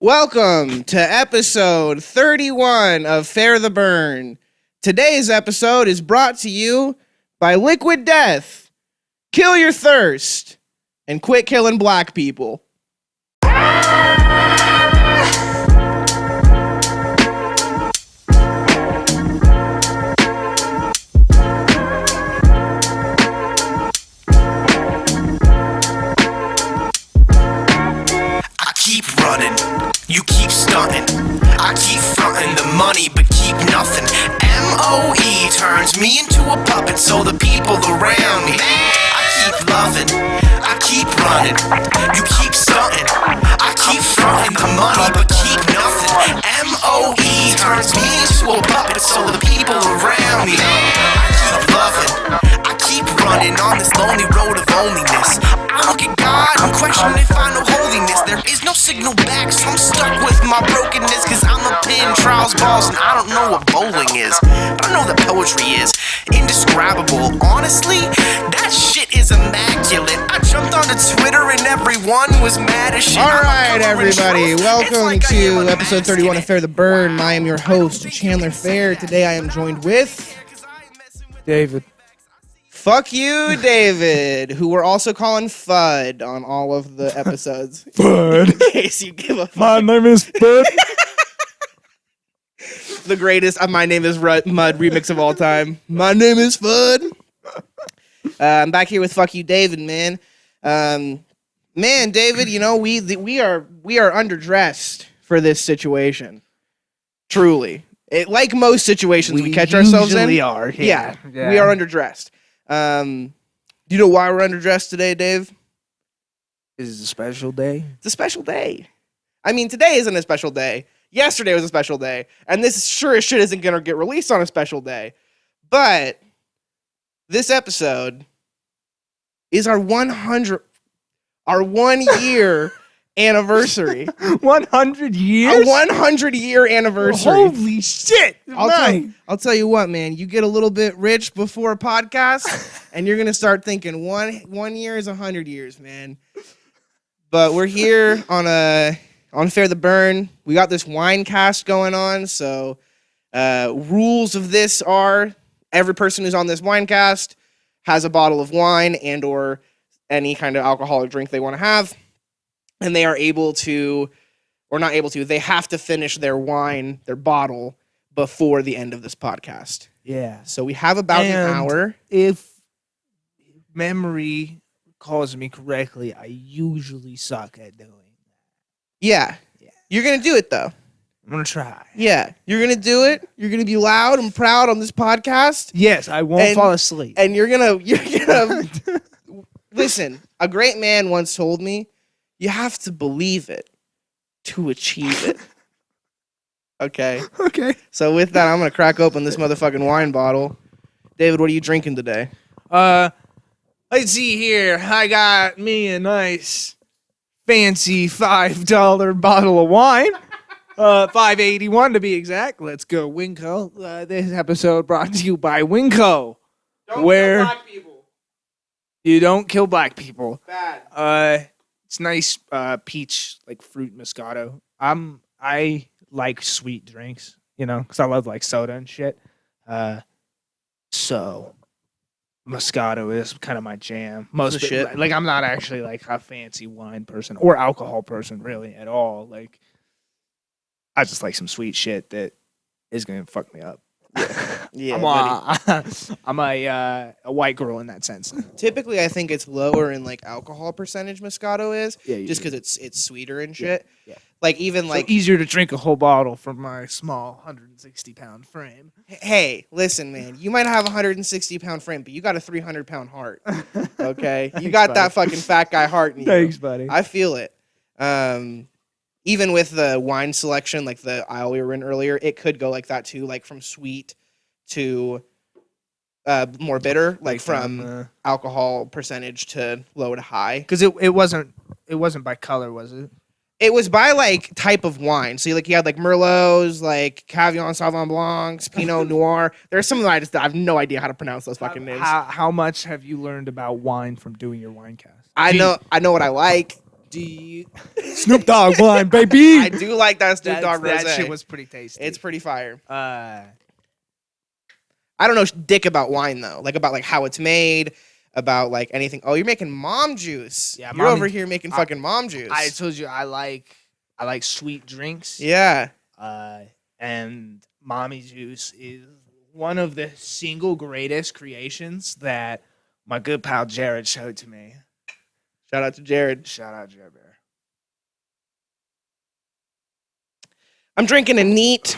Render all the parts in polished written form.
Welcome to episode 31 of Fehr the Burn. Today's episode is brought to you by Liquid Death. Kill your thirst and quit killing black people. You keep stunting, I keep fronting the money but keep nothing. MOE turns me into a puppet so the people around me, I keep loving, I keep running. You keep stunting, I keep fronting the money but keep nothing. MOE turns me into a puppet so the people around me, I keep loving, I keep running on this lonely road of loneliness. I look at God and question if I know holiness. There is no signal back, so I'm stuck with my brokenness. Cause I'm a pin trials boss and I don't know what bowling is, but I know that poetry is indescribable. Honestly, that shit is immaculate. I jumped onto Twitter and everyone was mad as shit. Alright everybody, welcome to episode 31 of Fehr the Burn. I am your host, Chandler Fehr. Today I am joined with David. Fuck you, David, who we're also calling FUD on all of the episodes. FUD. In case you give a fuck. My name is FUD. The greatest My Name is Mud remix of all time. My name is FUD. I'm back here with Fuck you, David, man. Man, David, you know, we are underdressed for this situation. Truly. Like most situations we catch ourselves in. We are. Yeah, we are underdressed. Do you know why we're underdressed today, Dave? Is it a special day? It's a special day. I mean, today isn't a special day. Yesterday was a special day. And this sure as shit isn't going to get released on a special day. But this episode is our 1 year anniversary. 100 years? A 100-year anniversary. Holy shit! I'll tell you what, man. You get a little bit rich before a podcast, and you're gonna start thinking one year is 100 years, man. But we're here on Fehr the Burn. We got this winecast going on. So rules of this are every person who's on this winecast has a bottle of wine and or any kind of alcoholic drink they want to have. And they are able to, or not able to, they have to finish their wine, their bottle, before the end of this podcast. Yeah. So we have about an hour. If memory calls me correctly, I usually suck at doing that. Yeah. You're going to do it, though. I'm going to try. Yeah. You're going to do it. You're going to be loud and proud on this podcast. Yes, I won't fall asleep. And you're going to, listen, a great man once told me, you have to believe it to achieve it. Okay? Okay. So with that, I'm going to crack open this motherfucking wine bottle. David, what are you drinking today? Let's see here. I got me a nice fancy $5 bottle of wine. $5.81 to be exact. Let's go, Winco. This episode brought to you by Winco. Don't kill black people. You don't kill black people. Bad. It's nice peach, like fruit Moscato. I like sweet drinks, you know, because I love like soda and shit. So Moscato is kind of my jam. Most shit. Like I'm not actually like a fancy wine person or alcohol person really at all. Like I just like some sweet shit that is gonna fuck me up. Yeah, I'm a white girl in that sense. Typically, I think it's lower in like alcohol percentage Moscato is, just because it's sweeter and shit. Yeah. Like even So like easier to drink a whole bottle from my small 160-pound frame. Hey, listen, man, you might have a 160-pound frame, but you got a 300-pound heart. Okay, you got buddy. that fucking fat guy heart in you. Thanks, buddy. I feel it. Even with the wine selection, like the aisle we were in earlier, it could go like that too, like from sweet to more bitter, like from alcohol percentage to low to high. Because it wasn't by color, was it? It was by like type of wine. So you had like Merlots, like Cavillon Sauvignon Blancs, Pinot Noir. There's some that I have no idea how to pronounce those fucking names. How much have you learned about wine from doing your wine cast? I know what I like. Do you Snoop Dogg wine, baby? I do like that Snoop Dogg That rosé. shit was pretty tasty. It's pretty fire. Uh, I don't know dick about wine though, like about like how it's made, about like anything. Oh, you're making mom juice. Yeah, you're mommy- over here making fucking mom juice. I told you I like sweet drinks. yeah. And mommy juice is one of the single greatest creations that my good pal Jared showed to me. Shout out to Jared. Shout out Jared Bear. I'm drinking a neat,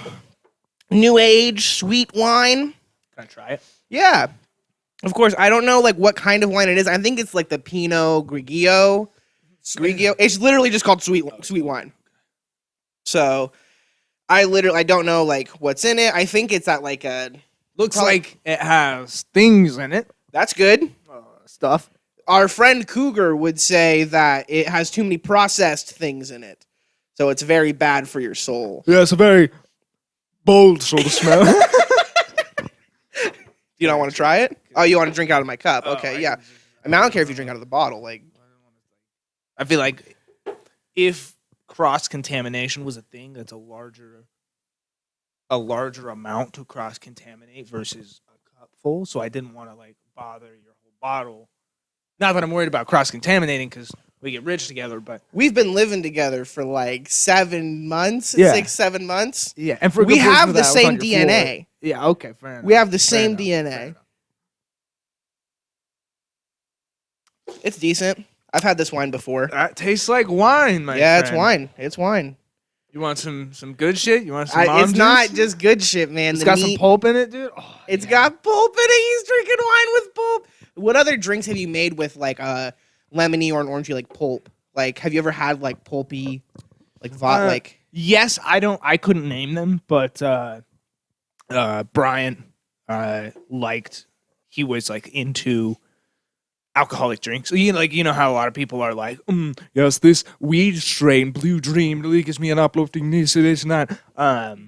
new age sweet wine. Can I try it? Yeah. Of course, I don't know like what kind of wine it is. I think it's like the Pinot Grigio. Grigio. It's literally just called sweet wine. So, I don't know like what's in it. I think it's at like a Looks probably- like it has things in it. that's good. Stuff. Our friend Cougar would say that it has too many processed things in it. So it's very bad for your soul. Yeah, it's a very bold sort of smell. You don't want to try it? Oh, you want to drink out of my cup? Okay, I yeah. can just- I mean, I don't care if you drink out of the bottle. Like, I feel like if cross contamination was a thing, that's a larger amount to cross contaminate versus a cup full. So I didn't want to like bother your whole bottle. Not that I'm worried about cross contaminating because we get rich together, but we've been living together for like 7 months, Yeah. 6-7 months. yeah, and for a We good portion have of the that, I was same on your floor. DNA. Yeah, okay, fair enough. We have the Fair same enough, DNA. fair enough. It's decent. I've had this wine before. That tastes like wine, my Yeah, friend. it's wine. It's wine. You want some good shit? You want some mom It's juice? not just good shit, man. It's The got some neat- pulp in it, dude. Oh, It's yeah. got pulp in it. He's drinking wine with pulp. What other drinks have you made with like a lemony or an orangey like pulp? Like, have you ever had like pulpy, like like? Yes, I couldn't name them, but Brian liked. He was like into alcoholic drinks. So, you know how a lot of people are like, yes, this weed strain, Blue Dream, really gives me an uplifting this and that.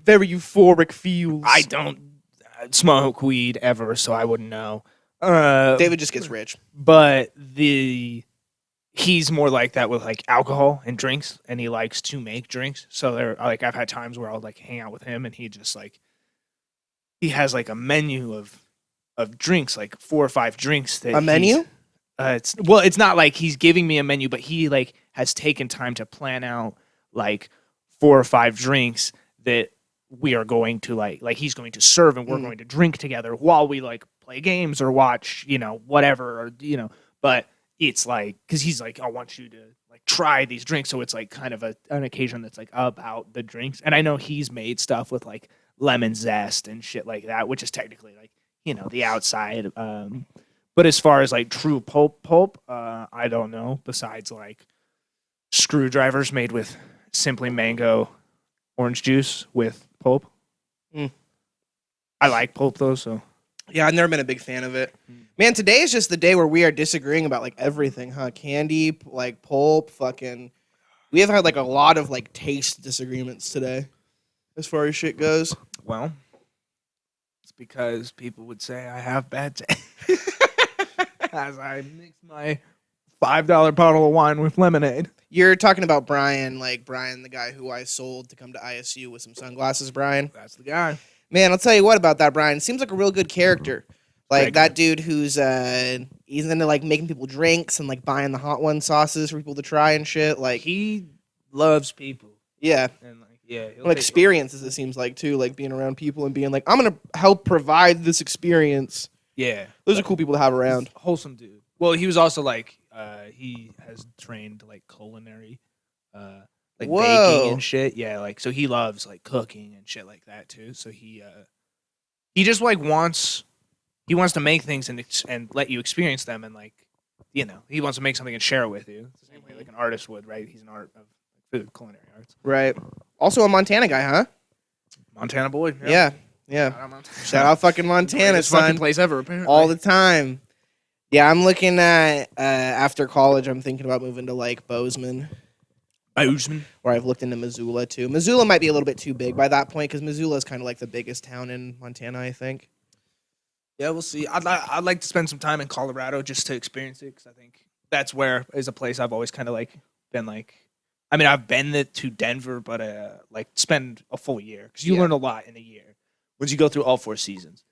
Very euphoric feels. I don't smoke weed ever, so I wouldn't know. David just gets rich. But he's more like that with like alcohol and drinks, and he likes to make drinks. So there, like, I've had times where I'll like hang out with him, and he just like he has like a menu of drinks, like 4 or 5 drinks. That A menu? It's not like he's giving me a menu, but he like has taken time to plan out like 4 or 5 drinks that we are going to like he's going to serve, and we're going to drink together while we like play games or watch, whatever, or but it's like, because he's like, I want you to like try these drinks, so it's like kind of an occasion that's like about the drinks. And I know he's made stuff with like lemon zest and shit like that, which is technically like the outside. But as far as like true pulp, I don't know. Besides like screwdrivers made with simply mango orange juice with pulp. I like pulp though, so. Yeah, I've never been a big fan of it. Man, today is just the day where we are disagreeing about like everything, huh? Candy, like pulp, fucking. We have had like a lot of like taste disagreements today, as far as shit goes. Well, it's because people would say I have bad taste as I mix my $5 bottle of wine with lemonade. You're talking about Brian, like Brian, the guy who I sold to come to ISU with some sunglasses, Brian. That's the guy. Man, I'll tell you what about that, Brian. Seems like a real good character. Like Greg. that dude who's he's into like making people drinks and like buying the hot one sauces for people to try and shit. Like He loves people. yeah. And like, yeah. he'll Like take- experiences, it seems like too, like being around people and being like, I'm gonna help provide this experience. Yeah. Those are cool people to have around. Wholesome dude. Well, he was also like, he has trained like culinary, like Whoa. baking and shit. Yeah, like so he loves like cooking and shit like that too. So he just like wants to make things and let you experience them, and like he wants to make something and share it with you. It's the same way like an artist would, right? He's an art of food, culinary arts. Right. Also a Montana guy, huh? Montana boy. Yeah. Shout out Montana. Shout out fucking Montana, Greatest fucking son. place ever, apparently. All the time. Yeah, I'm looking at after college. I'm thinking about moving to like Bozeman, Bozeman. or I've looked into Missoula too. Missoula might be a little bit too big by that point because Missoula is kind of like the biggest town in Montana, I think. Yeah, we'll see. I'd like to spend some time in Colorado just to experience it, because I think that's where is a place I've always kind of like been like, I mean, I've been to Denver, but like spend a full year because you learn a lot in a year once you go through all 4 seasons.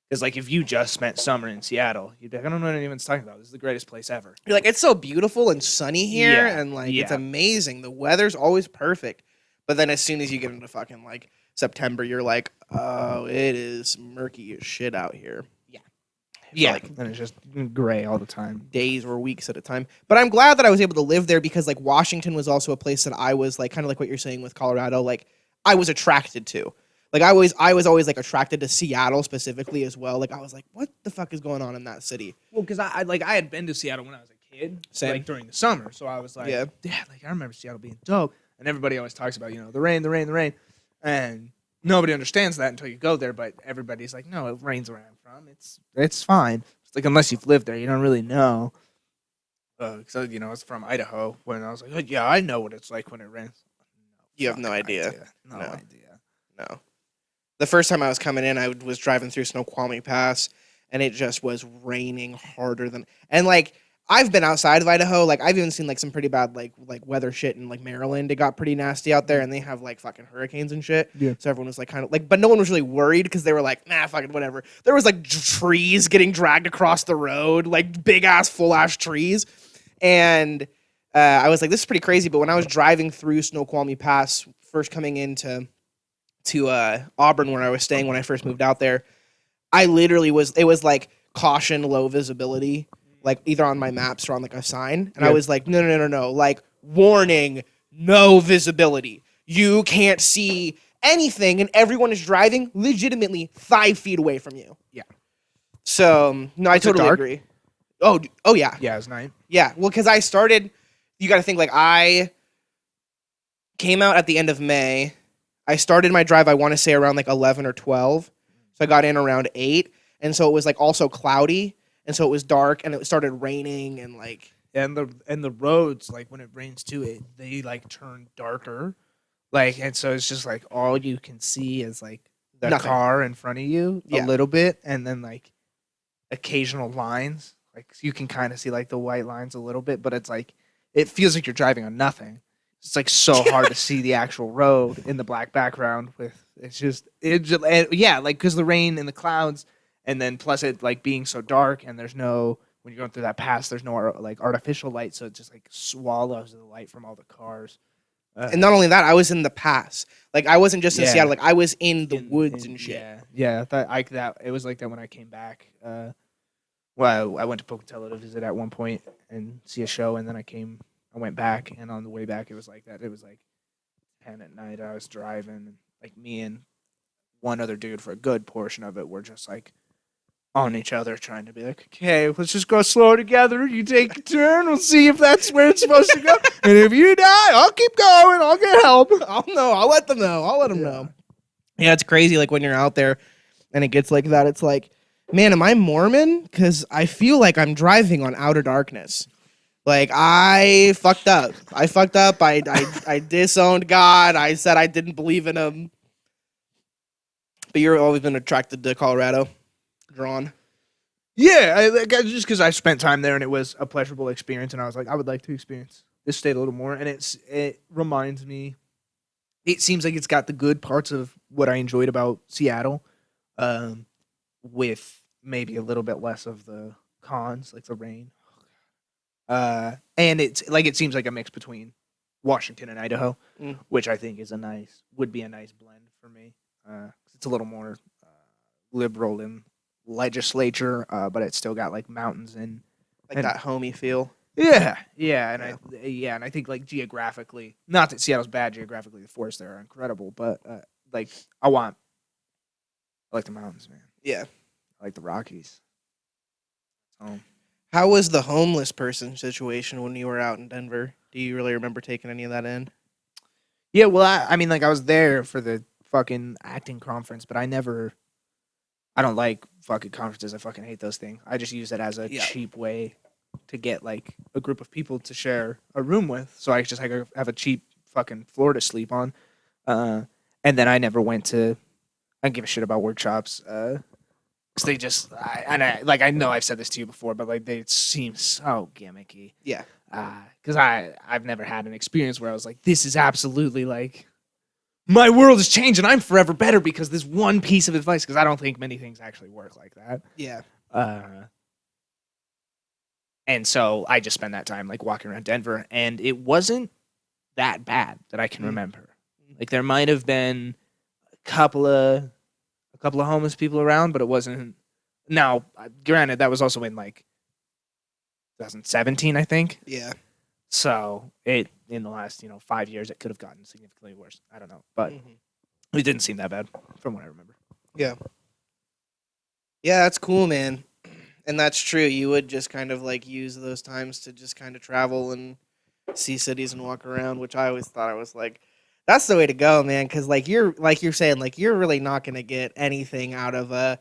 Because like if you just spent summer in Seattle, you'd be like, I don't know what anyone's talking about. This is the greatest place ever. You're like, it's so beautiful and sunny here, Yeah, and like it's yeah. amazing. The weather's always perfect. But then as soon as you get into fucking like September, you're like, oh, it is murky as shit out here. Yeah, like and it's just gray all the time. days or weeks at a time. But I'm glad that I was able to live there because like Washington was also a place that I was like kind of like what you're saying with Colorado, like I was attracted to. Like I was always like attracted to Seattle specifically as well. Like I was like, what the fuck is going on in that city? Well, because I had been to Seattle when I was a kid, Same. like during the summer. So I was like, Yeah. like I remember Seattle being dope. And everybody always talks about, the rain, the rain, the rain. And nobody understands that until you go there. But everybody's like, no, it rains where I'm from. It's fine. It's like unless you've lived there, you don't really know. Because I was from Idaho when I was like, oh, yeah, I know what it's like when it rains. You have no idea. No idea. No. The first time I was coming in, I was driving through Snoqualmie Pass, and it just was raining harder than. And like I've been outside of Idaho, like I've even seen like some pretty bad like weather shit in like Maryland. It got pretty nasty out there, and they have like fucking hurricanes and shit. Yeah. So everyone was like kind of like, but no one was really worried because they were like, nah, fucking whatever. There was like trees getting dragged across the road, like big ass full ass trees, and I was like, this is pretty crazy. But when I was driving through Snoqualmie Pass, first coming into Auburn where I was staying when I first moved out there, I literally it was like caution, low visibility, like either on my maps or on like a sign. And I was like, no, like warning, no visibility. You can't see anything, and everyone is driving legitimately 5 feet away from you. Yeah. So no, I totally dark? agree. Oh yeah. Yeah, it was night. Yeah, well, because I started, you got to think, like, I came out at the end of May. I started my drive, I want to say, around, like, 11 or 12. So I got in around 8. And so it was, like, also cloudy. And so it was dark, and it started raining, and, like... And the roads, like, when it rains, too, they, like, turn darker. Like, and so it's just, like, all you can see is, like, the Nothing. car in front of you a Yeah. little bit, and then, like, occasional lines. Like you can kind of see like the white lines a little bit, but it's like it feels like you're driving on nothing. It's like so hard to see the actual road in the black background. Yeah, like because the rain and the clouds, and then plus it like being so dark, and there's no when you're going through that pass, there's no like artificial light, so it just like swallows the light from all the cars. And not only that, I was in the pass. Like, I wasn't just in Yeah. Seattle. Like, I was in the woods and shit. Yeah. It was like that when I came back. Well, I went to Pocatello to visit at one point and see a show, and then I went back, and on the way back, it was like that. It was like 10 at night. I was driving, and like me and one other dude for a good portion of it were just like on each other, trying to be like, okay, let's just go slow together. You take a turn. We'll see if that's where it's supposed to go. And if you die, I'll keep going. I'll get help. I'll know. I'll let them know. I'll let them know. Yeah, it's crazy. Like, when you're out there and it gets like that, it's like, man, am I Mormon? Because I feel like I'm driving on outer darkness. Like, I fucked up. I disowned God. I said I didn't believe in him. But you've always been attracted to Colorado. Drawn. Yeah, just because I spent time there and it was a pleasurable experience, and I was like, I would like to experience this state a little more. And it reminds me, it seems like it's got the good parts of what I enjoyed about Seattle, with maybe a little bit less of the cons, like the rain. And it's like it seems like a mix between Washington and Idaho, which I think would be a nice blend for me. It's a little more liberal in legislature, but it's still got like mountains and That homey feel. yeah, and I think like geographically, not that Seattle's bad geographically, the forests there are incredible, but like I like the mountains, man. Yeah. I like the Rockies. How was the homeless person situation when you were out in Denver? Do you really remember taking any of that in? Yeah, well, I mean, like I was there for the fucking acting conference, but I don't like fucking conferences. I fucking hate those things. I just use it as a cheap way to get like a group of people to share a room with. So I just have a cheap fucking floor to sleep on. And then I never went to, I don't give a shit about workshops. Because they just, I know I've said this to you before, but like they seem so gimmicky. Yeah. Because I've never had an experience where I was like, this is absolutely like, my world has changed and I'm forever better because this one piece of advice. Because I don't think many things actually work like that. Yeah. And so I just spent that time like walking around Denver, and it wasn't that bad that I can remember. Like there might have been a couple of homeless people around, but it wasn't. Now, granted, that was also in like 2017, I think. Yeah. So in the last 5 years, it could have gotten significantly worse. I don't know, but it didn't seem that bad from what I remember. Yeah. Yeah, that's cool, man. And that's true. You would just kind of like use those times to just kind of travel and see cities and walk around, which I always thought I was like, that's the way to go, man. Because like you're saying, like you're really not going to get anything out of a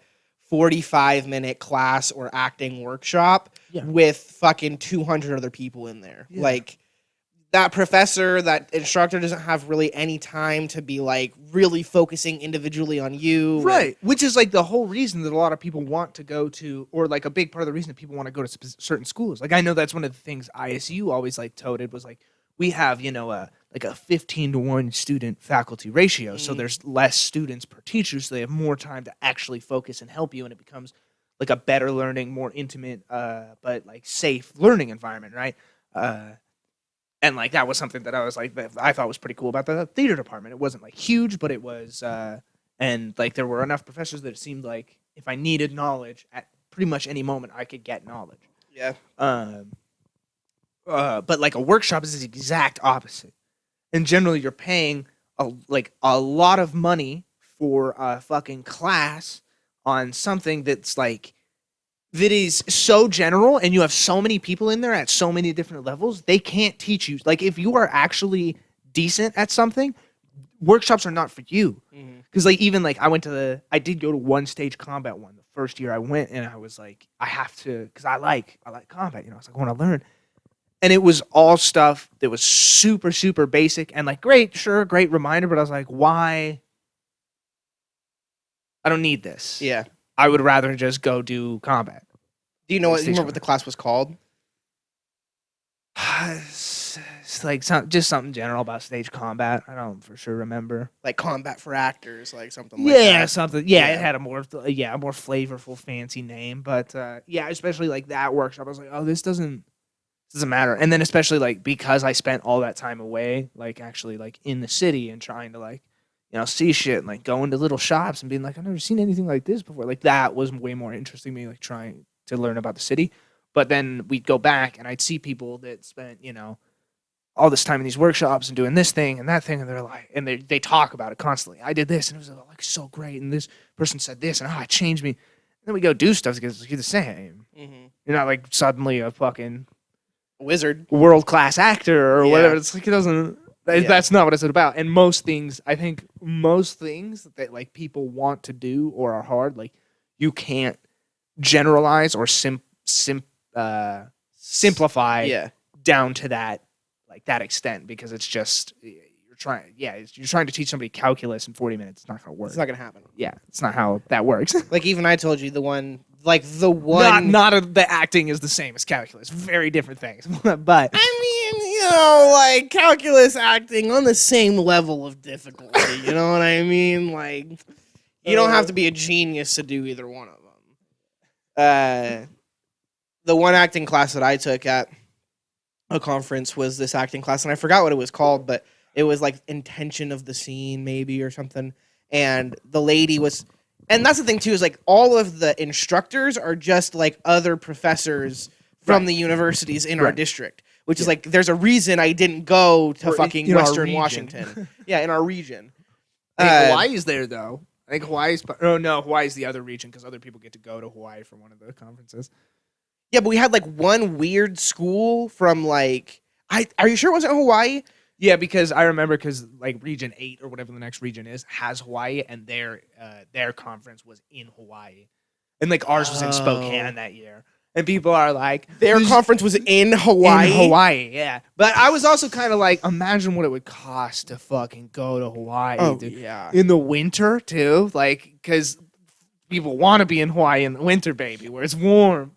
45-minute class or acting workshop with fucking 200 other people in there. Yeah. Like that professor, that instructor doesn't have really any time to be like really focusing individually on you. Right. Which is like the whole reason that a lot of people want to go to, or like a big part of the reason that people want to go to certain schools. Like I know that's one of the things ISU always like toted was like, we have, like a 15-to-1 student faculty ratio. So there's less students per teacher. So they have more time to actually focus and help you. And it becomes like a better learning, more intimate, but like safe learning environment. Right. And like that was something that I was like that I thought was pretty cool about the theater department. It wasn't like huge, but it was, and like there were enough professors that it seemed like if I needed knowledge at pretty much any moment, I could get knowledge. Yeah. But like a workshop is the exact opposite, and generally you're paying a lot of money for a fucking class on something that's like. That is so general, and you have so many people in there at so many different levels, they can't teach you. Like, if you are actually decent at something, workshops are not for you. Because, like, even, like, I did go to one stage combat one the first year I went, and I was like, I have to, because I like combat, I was like, I want to learn. And it was all stuff that was super, super basic, and, like, great reminder, but I was like, why? I don't need this. Yeah. I would rather just go do combat. Do you remember what the class was called? It's like just something general about stage combat. I don't for sure remember. Like combat for actors, like something like that. Yeah, something. Yeah, it had a more flavorful, fancy name. But especially like that workshop, I was like, oh, this doesn't matter. And then especially like because I spent all that time away, like actually like in the city and trying to like see shit and like going to little shops and being like, I've never seen anything like this before. Like that was way more interesting to me, like trying to learn about the city. But then we'd go back and I'd see people that spent, all this time in these workshops and doing this thing and that thing, and they're like, and they talk about it constantly. I did this and it was like so great, and this person said this and it changed me. And then we go do stuff because you're the same. Mm-hmm. You're not like suddenly a fucking wizard, world-class actor or whatever. It's like it doesn't. That's not what it's about. And most things that like people want to do or are hard, like you can't generalize or simplify down to that extent, because it's just you're trying to teach somebody calculus in 40 minutes. It's not going to work. It's not going to happen. Yeah, it's not how that works. Like even I told you the one. The acting is the same as calculus. Very different things. But I mean, like calculus acting on the same level of difficulty. You know what I mean? Like you don't have to be a genius to do either one of them. The one acting class that I took at a conference was this acting class, and I forgot what it was called, but it was like intention of the scene maybe or something. And the lady was. And that's the thing, too, is, like, all of the instructors are just, like, other professors from the universities in our district, which is, like, there's a reason I didn't go to fucking Western Washington. Yeah, in our region. I think Hawaii's there, though. I think Hawaii's... Oh, no, Hawaii's the other region, because other people get to go to Hawaii for one of the conferences. Yeah, but we had, like, one weird school from, like... Are you sure it wasn't Hawaii? Yeah, because I remember like Region 8 or whatever the next region is has Hawaii, and their conference was in Hawaii. And like ours was in Spokane that year. And people are like, their conference was in Hawaii? In Hawaii, yeah. But I was also kind of like, imagine what it would cost to fucking go to Hawaii. Oh, dude. yeah. In the winter, too. Like, because people want to be in Hawaii in the winter, baby, where it's warm.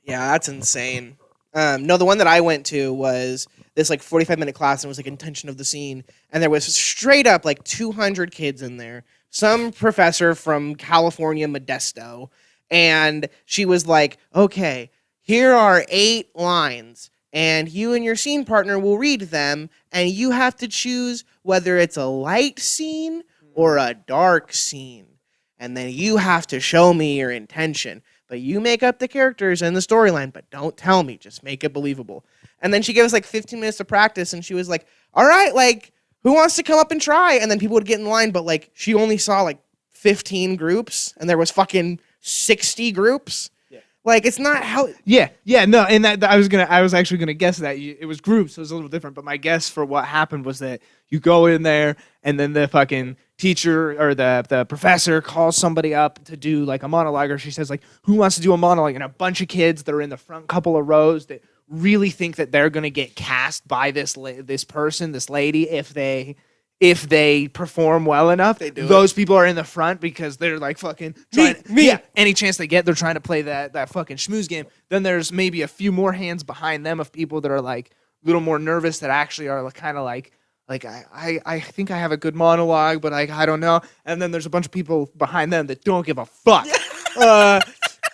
Yeah, that's insane. No, the one that I went to was this like 45-minute class, and it was like intention of the scene, and there was straight up like 200 kids in there. Some professor from California, Modesto, and she was like, "Okay, here are 8 lines, and you and your scene partner will read them, and you have to choose whether it's a light scene or a dark scene, and then you have to show me your intention." But you make up the characters and the storyline, but don't tell me. Just make it believable. And then she gave us like 15 minutes to practice, and she was like, all right, like, who wants to come up and try? And then people would get in line, but like, she only saw like 15 groups, and there was fucking 60 groups. Yeah. Like, it's not how... Yeah, no, and that I was actually gonna guess that it was groups, so it was a little different. But my guess for what happened was that you go in there, and then the fucking teacher or the professor calls somebody up to do like a monologue, or she says like, who wants to do a monologue? And a bunch of kids that are in the front couple of rows that really think that they're gonna get cast by this lady if they perform well enough. Those people are in the front because they're like fucking trying yeah, any chance they get, they're trying to play that fucking schmooze game. Then there's maybe a few more hands behind them of people that are like a little more nervous, that actually are kind of like I think I have a good monologue, but I don't know. And then there's a bunch of people behind them that don't give a fuck.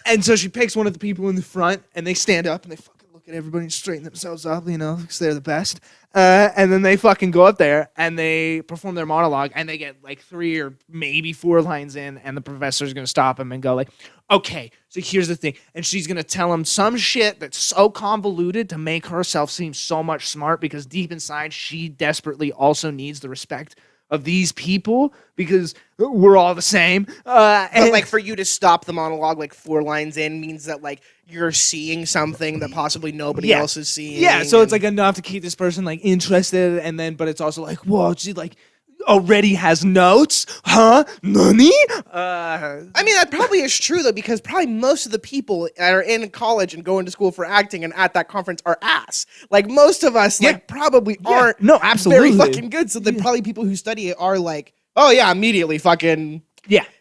And so she picks one of the people in the front, and they stand up and they fucking look at everybody and straighten themselves up, you know, because they're the best. And then they fucking go up there and they perform their monologue, and they get like 3 or maybe 4 lines in, and the professor's gonna stop them and go like, okay, so here's the thing. And she's gonna tell them some shit that's so convoluted to make herself seem so much smart, because deep inside she desperately also needs the respect of these people, because we're all the same. But like, for you to stop the monologue like 4 lines in means that like you're seeing something that possibly nobody else is seeing. Yeah, so it's like enough to keep this person like interested, and then but it's also like, whoa, she like already has notes, huh? Nani? I mean, that probably is true though, because probably most of the people that are in college and going to school for acting and at that conference are ass. Like, most of us like probably aren't absolutely very fucking good. So then probably people who study it are like, oh yeah, immediately fucking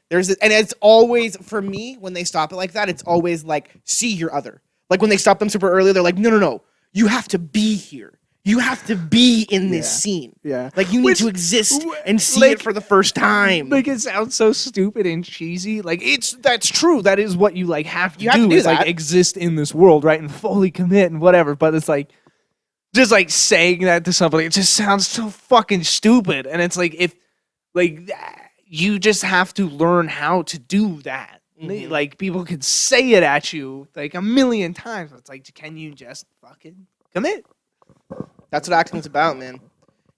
There's and it's always, for me, when they stop it like that, it's always like, see your other. Like when they stop them super early, they're like, no, you have to be here. You have to be in this scene. Yeah. Like, you need to exist and see it for the first time. Like, it sounds so stupid and cheesy. Like, that's true. That is what you like have to do. To do is that. Like exist in this world, right? And fully commit and whatever. But it's like, just like saying that to somebody, it just sounds so fucking stupid. And it's like, if like you just have to learn how to do that. Mm-hmm. Like, people could say it at you like a million times. It's like, can you just fucking commit? That's what acting's about, man.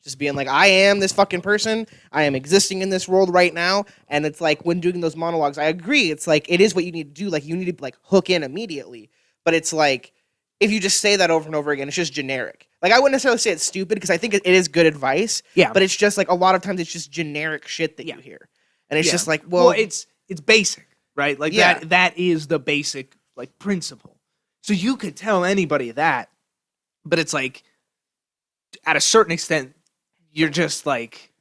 Just being like, I am this fucking person. I am existing in this world right now. And it's like, when doing those monologues, I agree. It's like, it is what you need to do. Like, you need to like hook in immediately. But it's like, if you just say that over and over again, it's just generic. Like, I wouldn't necessarily say it's stupid, because I think it is good advice. Yeah. But it's just like, a lot of times it's just generic shit that you hear. And it's just like, well, it's basic, right? Like that is the basic like principle. So you could tell anybody that, but it's like, at a certain extent, you're just like,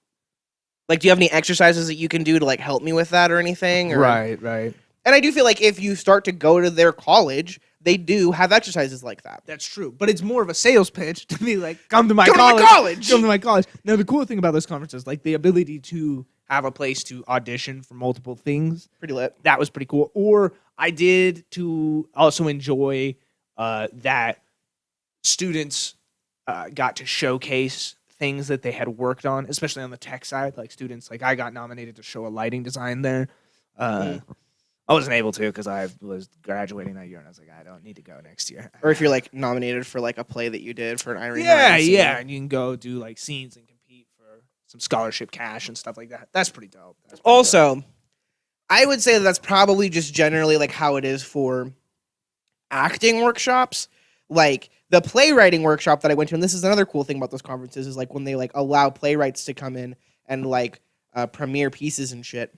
do you have any exercises that you can do to like help me with that or anything? Or? Right. And I do feel like if you start to go to their college, they do have exercises like that. That's true. But it's more of a sales pitch to be like, come to my college. Come to my college. Now, the cool thing about those conferences, like the ability to have a place to audition for multiple things. Pretty lit. That was pretty cool. Or I did to also enjoy that students got to showcase things that they had worked on, especially on the tech side. Like students, like I got nominated to show a lighting design there. I wasn't able to because I was graduating that year, and I was like, I don't need to go next year. Or if you're like nominated for like a play that you did for an Irene. Yeah, and you can go do like scenes and compete for some scholarship cash and stuff like that. That's pretty dope. Also, I would say that's probably just generally like how it is for acting workshops. Like the playwriting workshop that I went to, and this is another cool thing about those conferences, is like when they like allow playwrights to come in and like premiere pieces and shit.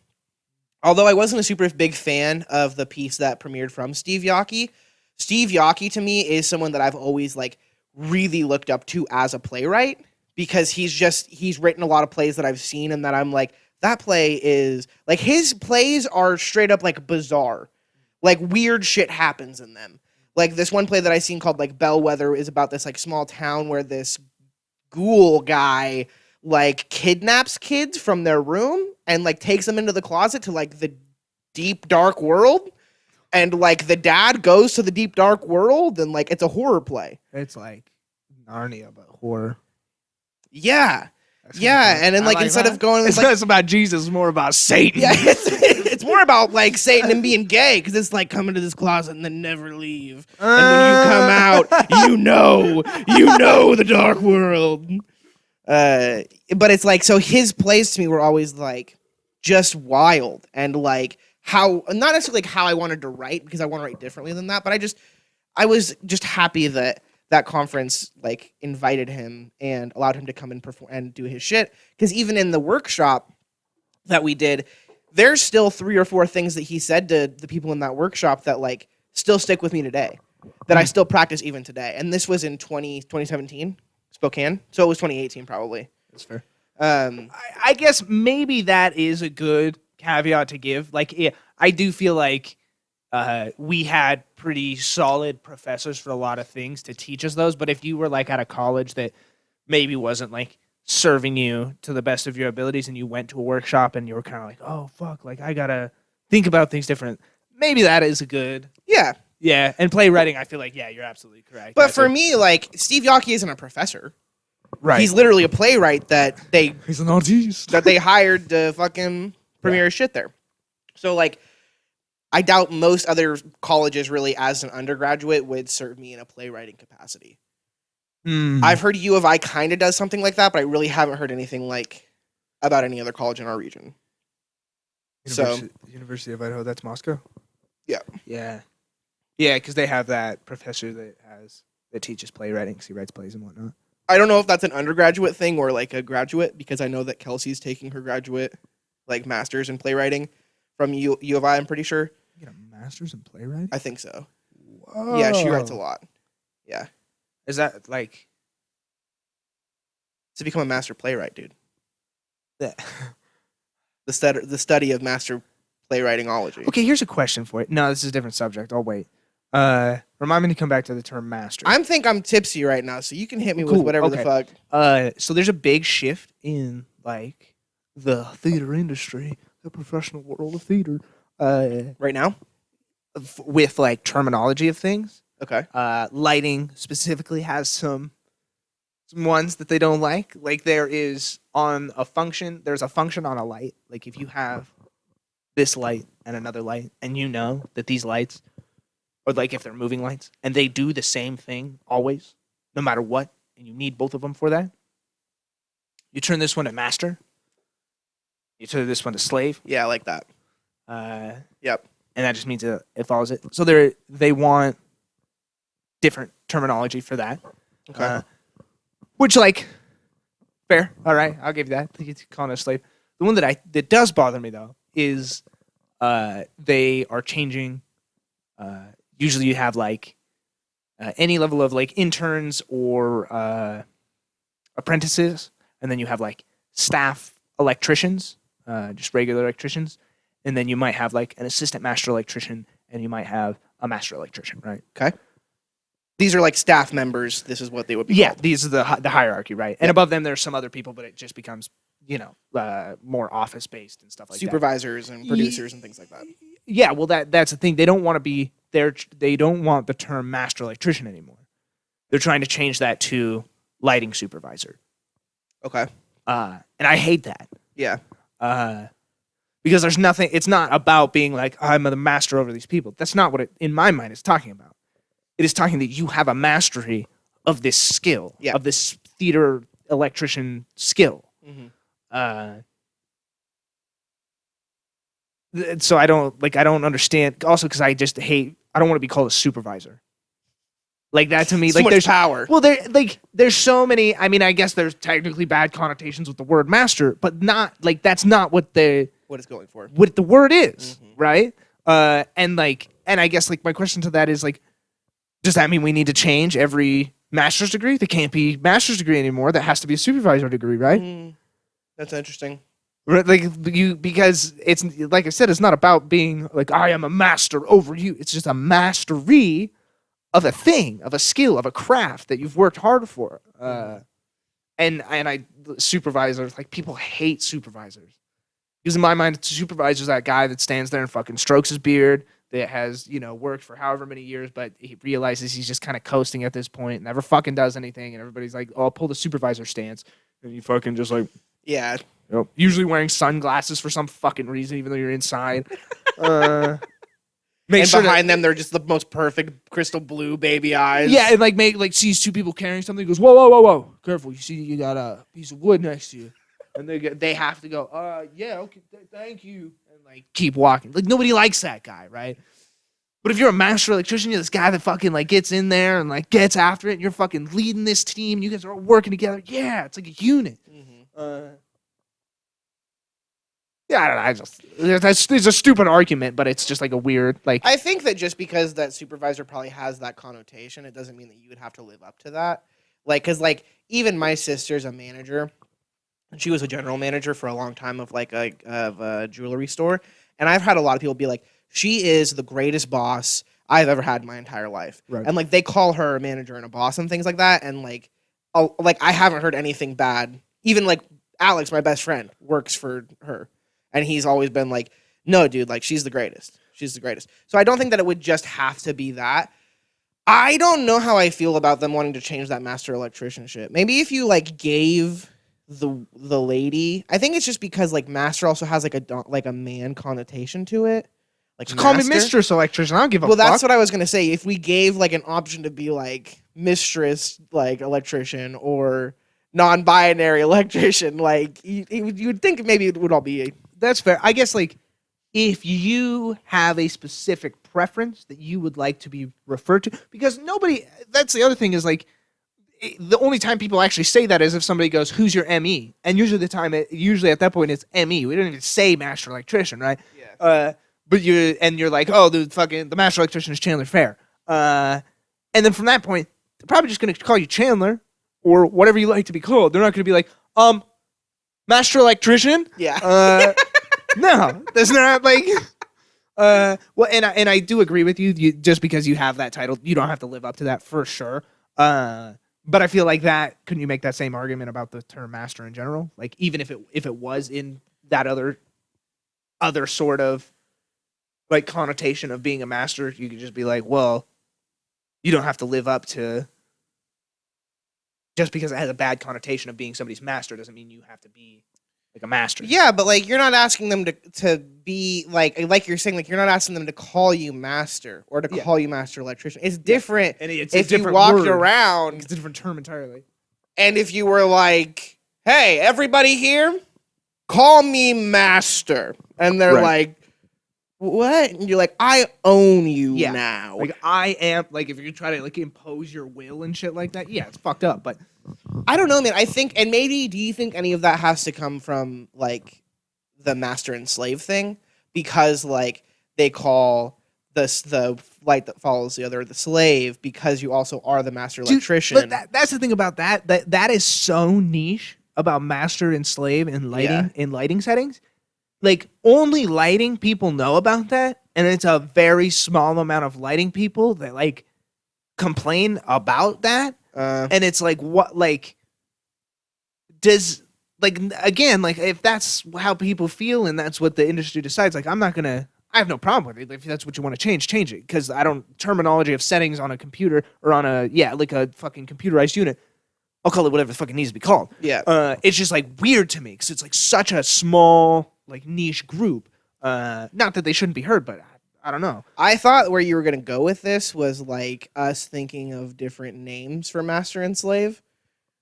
Although I wasn't a super big fan of the piece that premiered from Steve Yockey. Steve Yockey to me is someone that I've always like really looked up to as a playwright, because he's written a lot of plays that I've seen and that I'm like, that play is like his plays are straight up like bizarre. Like weird shit happens in them. Like this one play that I seen called like Bellwether is about this like small town where this ghoul guy like kidnaps kids from their room and like takes them into the closet to like the deep dark world. And like the dad goes to the deep dark world and like it's a horror play. It's like Narnia, but horror. Yeah. That's Yeah, kinda and then cool. like I instead that. of going, It's like, less about Jesus, more about Satan. yeah, it's more about like Satan and being gay because it's like come into this closet and then never leave, and when you come out, you know the dark world. But it's like so his plays to me were always like just wild and like how not necessarily like how I wanted to write because I want to write differently than that, but I was just happy that conference like invited him and allowed him to come and perform and do his shit. Because even in the workshop that we did, there's still 3 or 4 things that he said to the people in that workshop that like still stick with me today, that I still practice even today. And this was in 2017, Spokane. So it was 2018 probably. That's fair. Um, I guess maybe that is a good caveat to give. Like, yeah, I do feel like we had pretty solid professors for a lot of things to teach us those. But if you were like at a college that maybe wasn't like serving you to the best of your abilities and you went to a workshop and you were kind of like, oh, fuck, like I got to think about things different. Maybe that is a good. yeah. Yeah. And playwriting, I feel like, yeah, you're absolutely correct. But for me, like Steve Yockey isn't a professor. right. He's literally a playwright that He's an artist. that they hired to fucking premiere his shit there. So like I doubt most other colleges really as an undergraduate would serve me in a playwriting capacity. I've heard U of I kind of does something like that, but I really haven't heard anything like about any other college in our region. University of Idaho, that's Moscow? Yeah. Yeah. Yeah, because they have that professor that teaches playwriting, because he writes plays and whatnot. I don't know if that's an undergraduate thing or like a graduate, because I know that Kelsey's taking her graduate like master's in playwriting from U of I, I'm pretty sure. You get a master's in playwriting? I think so. Whoa. Yeah, she writes a lot. Yeah. Is that like To become a master playwright, dude. that? The study of master playwritingology. Okay, here's a question for it. No, this is a different subject. I'll wait. Remind me to come back to the term master. I'm tipsy right now, so you can hit me with Cool, whatever okay. the fuck. So there's a big shift in like the theater industry, the professional world of theater, Right now? with like terminology of things. Okay. Lighting specifically has some ones that they don't like. Like there's a function on a light. Like if you have this light and another light, and you know that these lights, or like if they're moving lights, and they do the same thing always, no matter what, and you need both of them for that, you turn this one to master, you turn this one to slave. Yeah, I like that. Yep. And that just means it follows it. So they want different terminology for that. Okay. Which, like, fair. All right, I'll give you that. It's calling it a slave. The one that does bother me though is they are changing. Usually, you have like any level of like interns or apprentices, and then you have like staff electricians, just regular electricians, and then you might have like an assistant master electrician, and you might have a master electrician, right? Okay. These are like staff members. This is what they would be. Yeah, called. these are the hierarchy, right? And above them, there's some other people, but it just becomes, more office based and stuff like Supervisors and producers and things like that. that. Yeah, well, that's the thing. They don't want to be there. They don't want the term master electrician anymore. They're trying to change that to lighting supervisor. Okay. And I hate that. Yeah. Because there's nothing. It's not about being like I'm the master over these people. That's not what it, in my mind, is talking about. It is talking that you have a mastery of this skill, of this theater electrician skill. Mm-hmm. So I don't understand. Also, because I just hate. I don't want to be called a supervisor. Like that to me, So like much there's power. Well, there's so many. I mean, I guess there's technically bad connotations with the word master, but not like that's not what the going for. what the word is, Mhm. right? And I guess like my question to that is like, does that mean we need to change every master's degree? There can't be master's degree anymore. That has to be a supervisor degree, right? That's interesting. Right, like you, because it's like I said, it's not about being like I am a master over you. It's just a mastery of a thing, of a skill, of a craft that you've worked hard for. And I supervisors, like, people hate supervisors because in my mind, a supervisor's that guy that stands there and fucking strokes his beard, that has, you know, worked for however many years, but he realizes he's just kind of coasting at this point, never fucking does anything, and everybody's like, "Oh, I'll pull the supervisor stance," and you fucking just like, Yeah. yep. Usually wearing sunglasses for some fucking reason, even though you're inside. Make And sure behind them, they're just the most perfect crystal blue baby eyes. yeah, and like sees two people carrying something. He goes, whoa, whoa, whoa, whoa, careful! You see, you got a piece of wood next to you, and they have to go. Yeah, okay, thank you, and like keep walking. Like nobody likes that guy, right? But if you're a master electrician, you're this guy that fucking like gets in there and like gets after it, and you're fucking leading this team. And you guys are all working together. Yeah, it's like a unit. Yeah, I don't know. It's a stupid argument, but it's just like a weird like. I think that just because that supervisor probably has that connotation, it doesn't mean that you would have to live up to that. Like, because like even my sister's a manager, and she was a general manager for a long time of like a jewelry store, and I've had a lot of people be like, she is the greatest boss I've ever had in my entire life, Right. and like they call her a manager and a boss and things like that, and like I haven't heard anything bad. Even like Alex, my best friend, works for her. And he's always been like, no, dude, like, she's the greatest. She's the greatest. So I don't think that it would just have to be that. I don't know how I feel about them wanting to change that master electrician shit. Maybe if you, like, gave the lady... I think it's just because, like, master also has, like, a man connotation to it. Like, Just call me master. mistress electrician. I don't give a fuck. Well, that's what I was going to say. If we gave, like, an option to be, like, mistress, like, electrician or non-binary electrician, like, you would think maybe it would all be... That's fair. I guess like if you have a specific preference that you would like to be referred to, because nobody. That's the other thing is like the only time people actually say that is if somebody goes, "Who's your ME?" And usually usually at that point it's ME. We don't even say master electrician, right? Yeah. But you're like, oh, the master electrician is Chandler Fair. And then from that point, they're probably just gonna call you Chandler or whatever you like to be called. They're not gonna be like, master electrician. Yeah. No, that's not like. Well, and I do agree with you. Just because you have that title, you don't have to live up to that for sure. But I feel like that. Couldn't you make that same argument about the term master in general? Like even if it was in that other sort of like connotation of being a master, you could just be like, well, you don't have to live up to. Just because it has a bad connotation of being somebody's master doesn't mean you have to be like a master. Yeah, but like you're not asking them to be like you're saying, like you're not asking them to call you master or to call you master electrician. It's different. And it's if a different you walked word. around It's a different term entirely. and if you were like, "Hey, everybody here, call me master," and they're Right. like, "What?" And you're like, "I own you Yeah. now." Like I am like if you try to like impose your will and shit like that, yeah, it's fucked up. But I don't know, man. I think, and maybe, do you think any of that has to come from like the master and slave thing? Because like they call the light that follows the other the slave, because you also are the master electrician. But that's the thing about that is so niche about master and slave in lighting settings. Like only lighting people know about that, and it's a very small amount of lighting people that like complain about that. And it's like, what, like, does, like, again, like, if that's how people feel and that's what the industry decides, like, I have no problem with it. If that's what you want to change it. Because terminology of settings on a computer or on like a fucking computerized unit, I'll call it whatever the fucking needs to be called. Yeah. It's just, like, weird to me because it's, like, such a small, like, niche group. Not that they shouldn't be heard, but I don't know. I thought where you were going to go with this was like us thinking of different names for master and slave,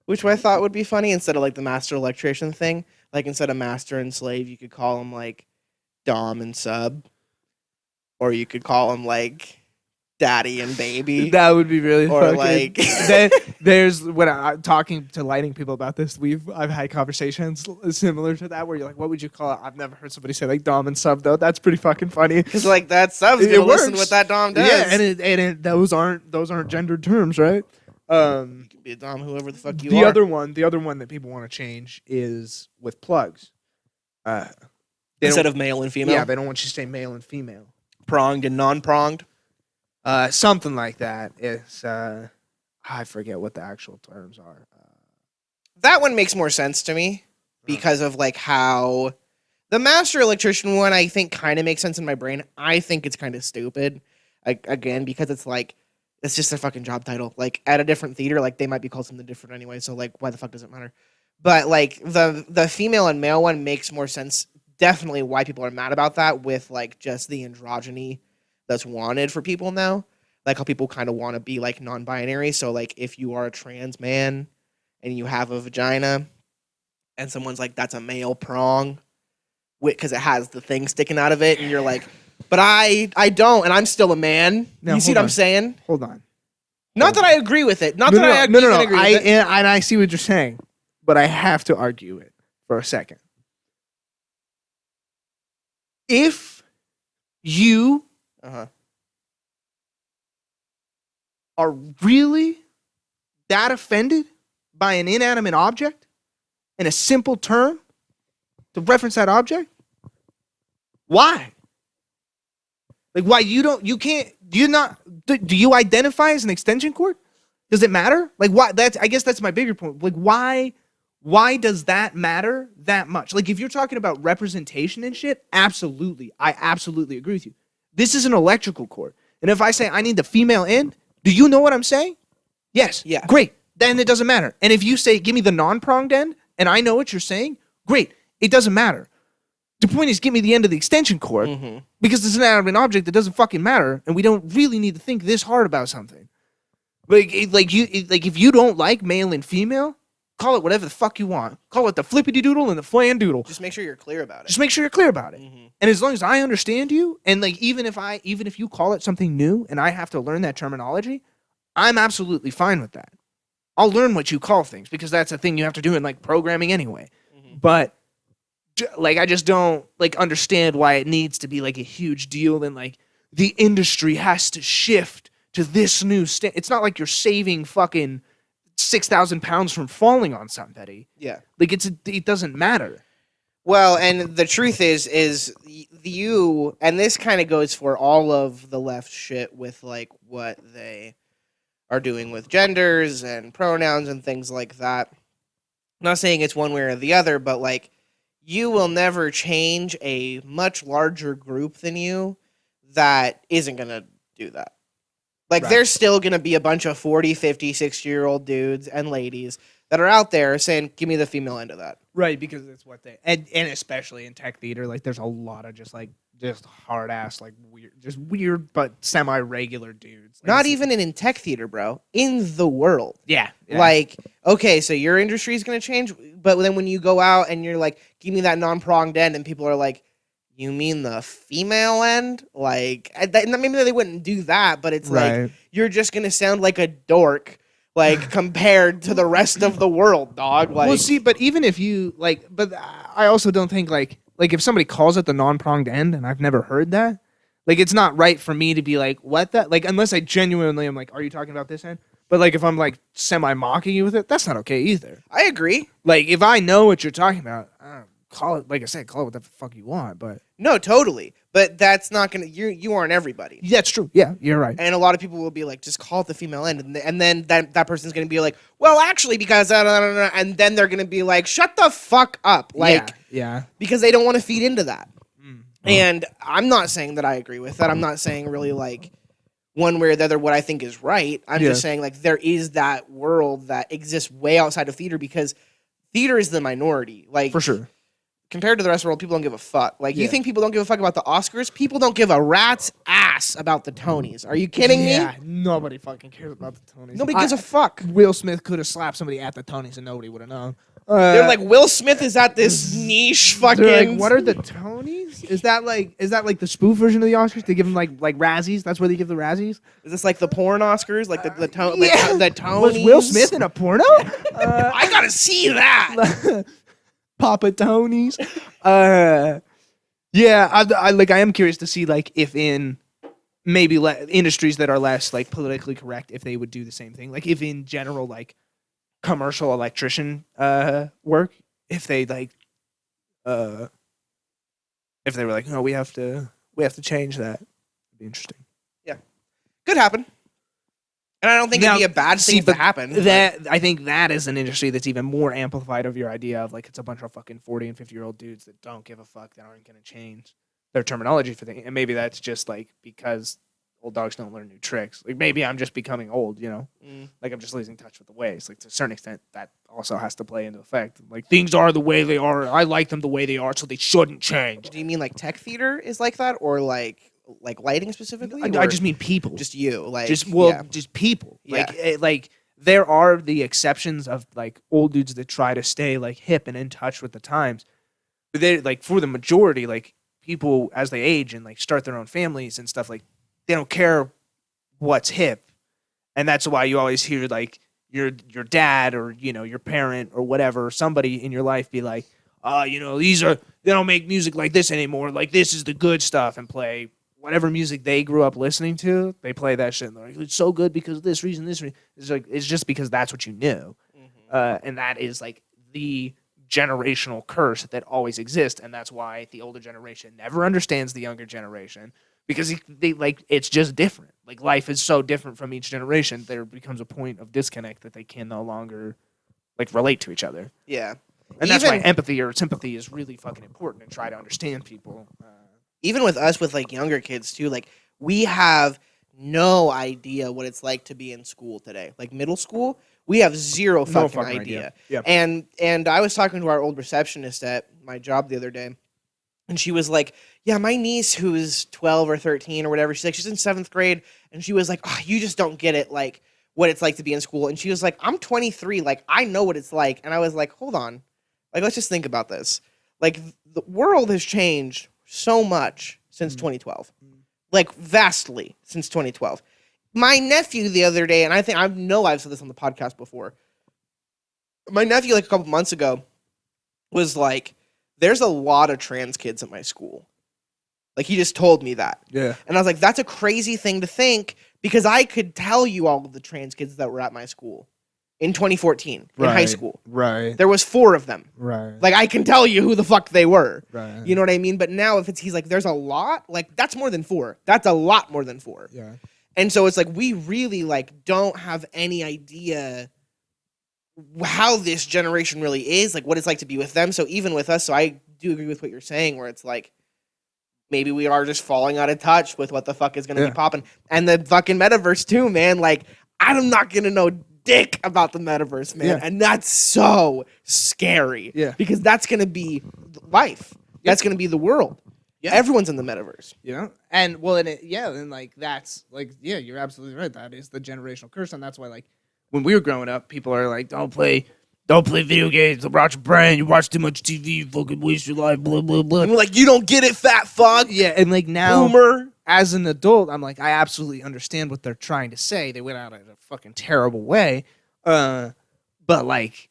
which I thought would be funny instead of like the master electrician thing. Like instead of master and slave, you could call them like dom and sub, or you could call them like daddy and baby. That would be really Or fucking, like there's when I'm talking to lighting people about this, I've had conversations similar to that where you're like, what would you call it? I've never heard somebody say like dom and sub though. That's pretty fucking funny. because like that sub's It gonna listen to works. what that dom does. Yeah, and those aren't gendered terms, right? You can be a dom whoever the fuck you The are. other one that people want to change is with plugs. Uh, they Instead don't- of male and female? yeah, they don't want you to say male and female. Pronged and non-pronged? Something like that. It's I forget what the actual terms are. That one makes more sense to me because of like how the master electrician one I think kind of makes sense in my brain. I think it's kind of stupid. Again, because it's like it's just their fucking job title. Like at a different theater, like they might be called something different anyway. So like, why the fuck does it matter? But like the female and male one makes more sense. Definitely why people are mad about that with like just the androgyny that's wanted for people now. Like how people kind of want to be like non-binary. So like if you are a trans man and you have a vagina and someone's like, that's a male prong because it has the thing sticking out of it. And you're like, but I don't, and I'm still a man. Now, You see hold what on. I'm saying? Hold on. Not that I agree with it. Not that I No. even agree with it. And I see what you're saying, but I have to argue it for a second. If you Uh-huh. are really that offended by an inanimate object and a simple term to reference that object, why? Like, why do you identify as an extension cord? Does it matter? Like, why? I guess that's my bigger point. Like, why does that matter that much? Like, if you're talking about representation and shit, absolutely. I absolutely agree with you. This is an electrical cord. And if I say I need the female end, do you know what I'm saying? Yes. Yeah. Great. Then it doesn't matter. And if you say, give me the non-pronged end, and I know what you're saying, great. It doesn't matter. The point is, give me the end of the extension cord, because it's an inanimate object that doesn't fucking matter, and we don't really need to think this hard about something. Like if you don't like male and female, call it whatever the fuck you want. Call it the flippity doodle and the flan doodle. Just make sure you're clear about it. Just make sure you're clear about it. And as long as I understand you, and like even if you call it something new and I have to learn that terminology, I'm absolutely fine with that. I'll learn what you call things because that's a thing you have to do in like programming anyway. But like I just don't like understand why it needs to be like a huge deal and like the industry has to shift to this new it's not like you're saving fucking 6,000 pounds from falling on somebody. Yeah. Like it doesn't matter. Well, and the truth is you, and this kind of goes for all of the left shit with like what they are doing with genders and pronouns and things like that. I'm not saying it's one way or the other, but like you will never change a much larger group than you that isn't going to do that. Like, Right. there's still going to be a bunch of 40, 50, 60-year-old dudes and ladies that are out there saying, give me the female end of that. Right, because that's what they and especially in tech theater, like there's a lot of just hard ass, like weird but semi regular dudes. Like, Not it's- even in tech theater, bro. In the world. yeah. Like, okay, so your industry is going to change, but then when you go out and you're like, give me that non-pronged end, and people are like, you mean the female end? Like, maybe they wouldn't do that, but it's Right. like, you're just going to sound like a dork, like, compared to the rest of the world, dog. Like, well, see, but even if you like, but I also don't think like if somebody calls it the non-pronged end, and I've never heard that, like it's not right for me to be like, what that, like unless I genuinely am like, are you talking about this end? But like if I'm like semi mocking you with it, that's not okay either. I agree. Like if I know what you're talking about, call it, like I said, call it what the fuck you want. But No, totally. But that's not going to, you aren't everybody. that's true. Yeah, you're right. And a lot of people will be like, just call it the female end. And then that person's going to be like, well, actually, because, and then they're going to be like, shut the fuck up. Like, yeah. because they don't want to feed into that. And I'm not saying that I agree with that. I'm not saying really like one way or the other what I think is right. I'm just saying like there is that world that exists way outside of theater because theater is the minority. Like, For sure. compared to the rest of the world, people don't give a fuck. Like, you Yeah. think people don't give a fuck about the Oscars? People don't give a rat's ass about the Tonys. Are you kidding Yeah, me? nobody fucking cares about the Tonys. Nobody gives a fuck. Will Smith could have slapped somebody at the Tonys and nobody would have known. They're like, Will Smith is at this niche fucking. they're like, what are the Tonys? Is that like the spoof version of the Oscars? They give them like Razzies. That's where they give the Razzies. Is this like the porn Oscars? Like the Tonys? Was Will Smith in a porno? I gotta see that. Papa Tonys. Yeah, I am curious to see like if in maybe industries that are less like politically correct, if they would do the same thing. Like if in general like commercial electrician work, if they like if they were like, no, we have to change that. It'd be interesting. Could happen. And I don't think it'd be a bad thing to happen. I think that is an industry that's even more amplified of your idea of like it's a bunch of fucking 40 and 50-year-old dudes that don't give a fuck, that aren't going to change their terminology for things. And maybe that's just like because old dogs don't learn new tricks. Like maybe I'm just becoming old, Like I'm just losing touch with the ways. Like to a certain extent, that also has to play into effect. Like things are the way they are. I like them the way they are, so they shouldn't change. Do you mean like tech theater is like that, or like lighting specifically? I just mean people. Just you, like just people. Yeah. Like there are the exceptions of like old dudes that try to stay like hip and in touch with the times. But they like for the majority, like people as they age and like start their own families and stuff, like they don't care what's hip, and that's why you always hear like your dad or your parent or whatever, somebody in your life be like, they don't make music like this anymore. Like this is the good stuff, and play whatever music they grew up listening to. They play that shit and they're like, it's so good because of this reason, this reason. It's just because that's what you knew. And that is like the generational curse that always exists. And that's why the older generation never understands the younger generation, because they like, it's just different. Like life is so different from each generation. There becomes a point of disconnect that they can no longer like relate to each other. Yeah. And that's why empathy or sympathy is really fucking important, and try to understand people. Even with us, with like younger kids too, like we have no idea what it's like to be in school today. Like middle school, we have zero fucking idea. Yeah. And I was talking to our old receptionist at my job the other day, and she was like, yeah, my niece who's 12 or 13 or whatever, she's in 7th grade, and she was like, oh, you just don't get it, like what it's like to be in school. And she was like, I'm 23, like I know what it's like. And I was like, hold on, like let's just think about this. Like the world has changed so much since 2012, like vastly since 2012. My nephew the other day, and I know I've said this on the podcast before. My nephew, like a couple months ago, was like, "There's a lot of trans kids at my school." Like he just told me that. Yeah. And I was like, "That's a crazy thing to think," because I could tell you all of the trans kids that were at my school in 2014 in high school. Right. There was 4 of them. Right. Like I can tell you who the fuck they were. Right. You know what I mean? But now if he's like, there's a lot, like that's more than 4. That's a lot more than 4. Yeah. And so it's like we really like don't have any idea how this generation really is, like what it's like to be with them. So even with us, so I do agree with what you're saying, where it's like maybe we are just falling out of touch with what the fuck is gonna be popping. And the fucking metaverse too, man. Like I'm not gonna know dick about the metaverse, man. Yeah. And that's so scary. Yeah. Because that's gonna be life. That's gonna be the world. Yeah. Everyone's in the metaverse. And well, and like that's like, yeah, you're absolutely right. That is the generational curse, and that's why like when we were growing up, people are like, don't play video games, watch your brain, you watch too much TV, you fucking waste your life, blah blah blah. And we're like, you don't get it, fat fuck. Yeah, and like now, Boomer. As an adult, I'm like, I absolutely understand what they're trying to say. They went out in a fucking terrible way, but like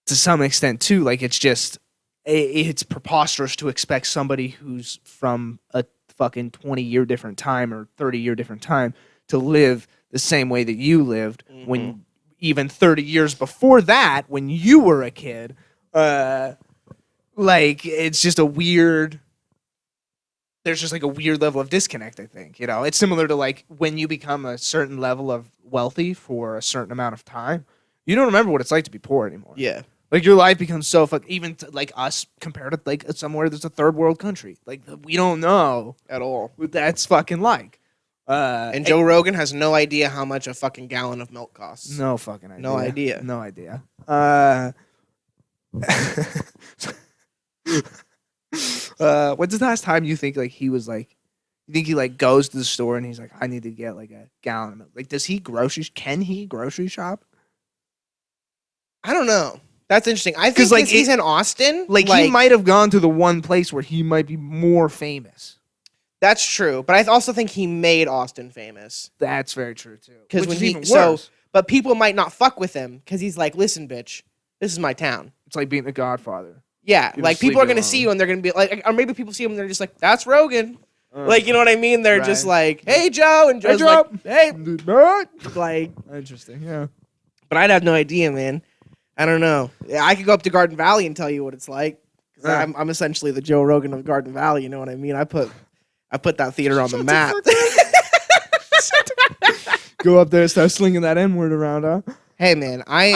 to some extent too, like it's preposterous to expect somebody who's from a fucking 20-year different time or 30-year different time to live the same way that you lived when even 30 years before that, when you were a kid. Like it's just a weird. There's just like a weird level of disconnect, I think. It's similar to like when you become a certain level of wealthy for a certain amount of time, you don't remember what it's like to be poor anymore. Yeah. Like your life becomes so even like us compared to like somewhere that's a third world country. Like we don't know At all. what that's fucking like. And Joe Rogan has no idea how much a fucking gallon of milk costs. No fucking idea. No idea. No idea. When's the last time you think like he was like, you think he like goes to the store and he's like, I need to get like a gallon of milk? Like, can he grocery shop? I don't know. That's interesting. I think like he's in Austin. Like he might have gone to the one place where he might be more famous. That's true, but I also think he made Austin famous. That's very true too. Because when he but people might not fuck with him because he's like, listen, bitch, this is my town. It's like being the Godfather. Yeah, like people are gonna see you and they're gonna be like, or maybe people see him and they're just like, that's Rogan. Like, you know what I mean? They're just like, hey Joe, and Joe's like, hey, like, interesting, yeah. But I'd have no idea, man. I don't know. I could go up to Garden Valley and tell you what it's like. I'm essentially the Joe Rogan of Garden Valley. You know what I mean? I put that theater on the map. Go up there, start slinging that N-word around, huh? Hey man, I'm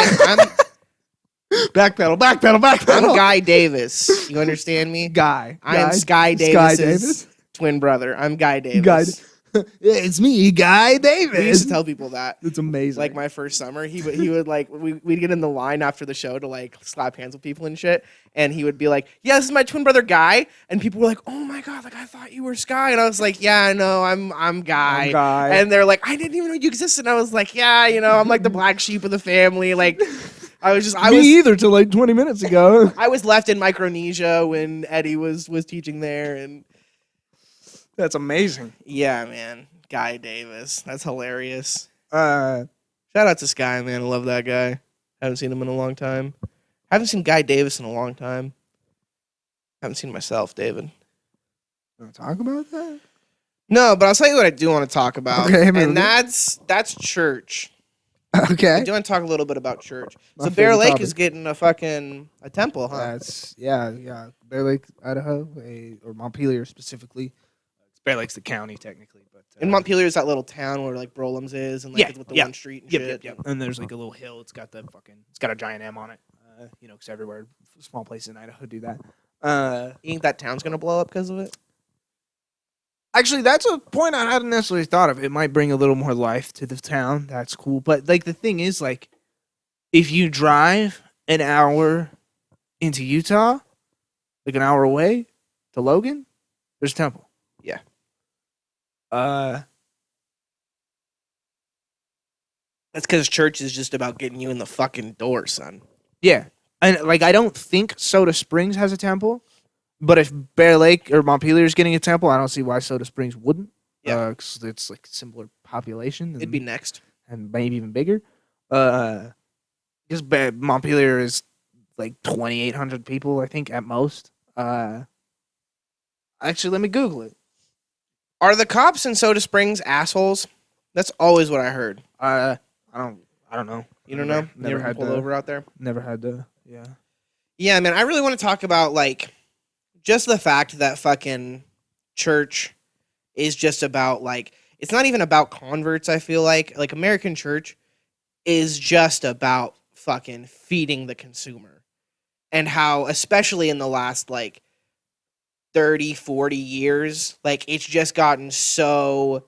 Backpedal. I'm Guy Davis. You understand me? Guy. I am Sky Davis's twin brother. I'm Guy Davis. It's me, Guy Davis. We used to tell people that. It's amazing. Like my first summer, he would like we'd get in the line after the show to like slap hands with people and shit, and he would be like, "Yeah, this is my twin brother Guy," and people were like, "Oh my god, like I thought you were Sky," and I was like, "Yeah, no, I'm Guy," I'm Guy. and they're like, "I didn't even know you existed," and I was like, "Yeah, you know, I'm like the black sheep of the family," like. I was either till like 20 minutes ago. I was left in Micronesia when Eddie was teaching there, and That's amazing. yeah, man, Guy Davis, that's hilarious. Uh, Shout out to Sky, man, I love that guy. Haven't seen him in a long time. Haven't seen Guy Davis in a long time. Haven't seen myself, David. want to talk about that? No, but I'll tell you what I do want to talk about, Okay, and that's church. Okay. I do want to talk a little bit about church. My So Bear favorite Lake topic. is getting a temple, huh? That's yeah. Bear Lake, Idaho, or Montpelier specifically. Bear Lake's the county technically, but In Montpelier is that little town where like Brolum's is, and like Yeah, it's with the yeah. one street and Yep, shit. yep. And there's like a little hill. It's got a giant M on it. Because everywhere, small places in Idaho do that. You think that town's gonna blow up because of it? Actually, that's a point I hadn't necessarily thought of. It might bring a little more life to the town. That's cool. But like the thing is, like, if you drive an hour into Utah, like an hour away to Logan, there's a temple. Yeah. Uh, That's because church is just about getting you in the fucking door, son. yeah. And like I don't think Soda Springs has a temple, but if Bear Lake or Montpelier is getting a temple, I don't see why Soda Springs wouldn't. Yeah. 'Cause it's like similar population. It'd be next. and maybe even bigger. Because Montpelier is like 2,800 people, I think, at most. Actually, let me Google it. Are the cops in Soda Springs assholes? That's always what I heard. I don't know. You don't know? Never Never had pulled to. over out there. Never had to. Yeah. Yeah, man. I really want to talk about like just the fact that fucking church is just about like it's not even about converts. I feel like American church is just about fucking feeding the consumer, and how especially in the last like 30, 40 years, like it's just gotten so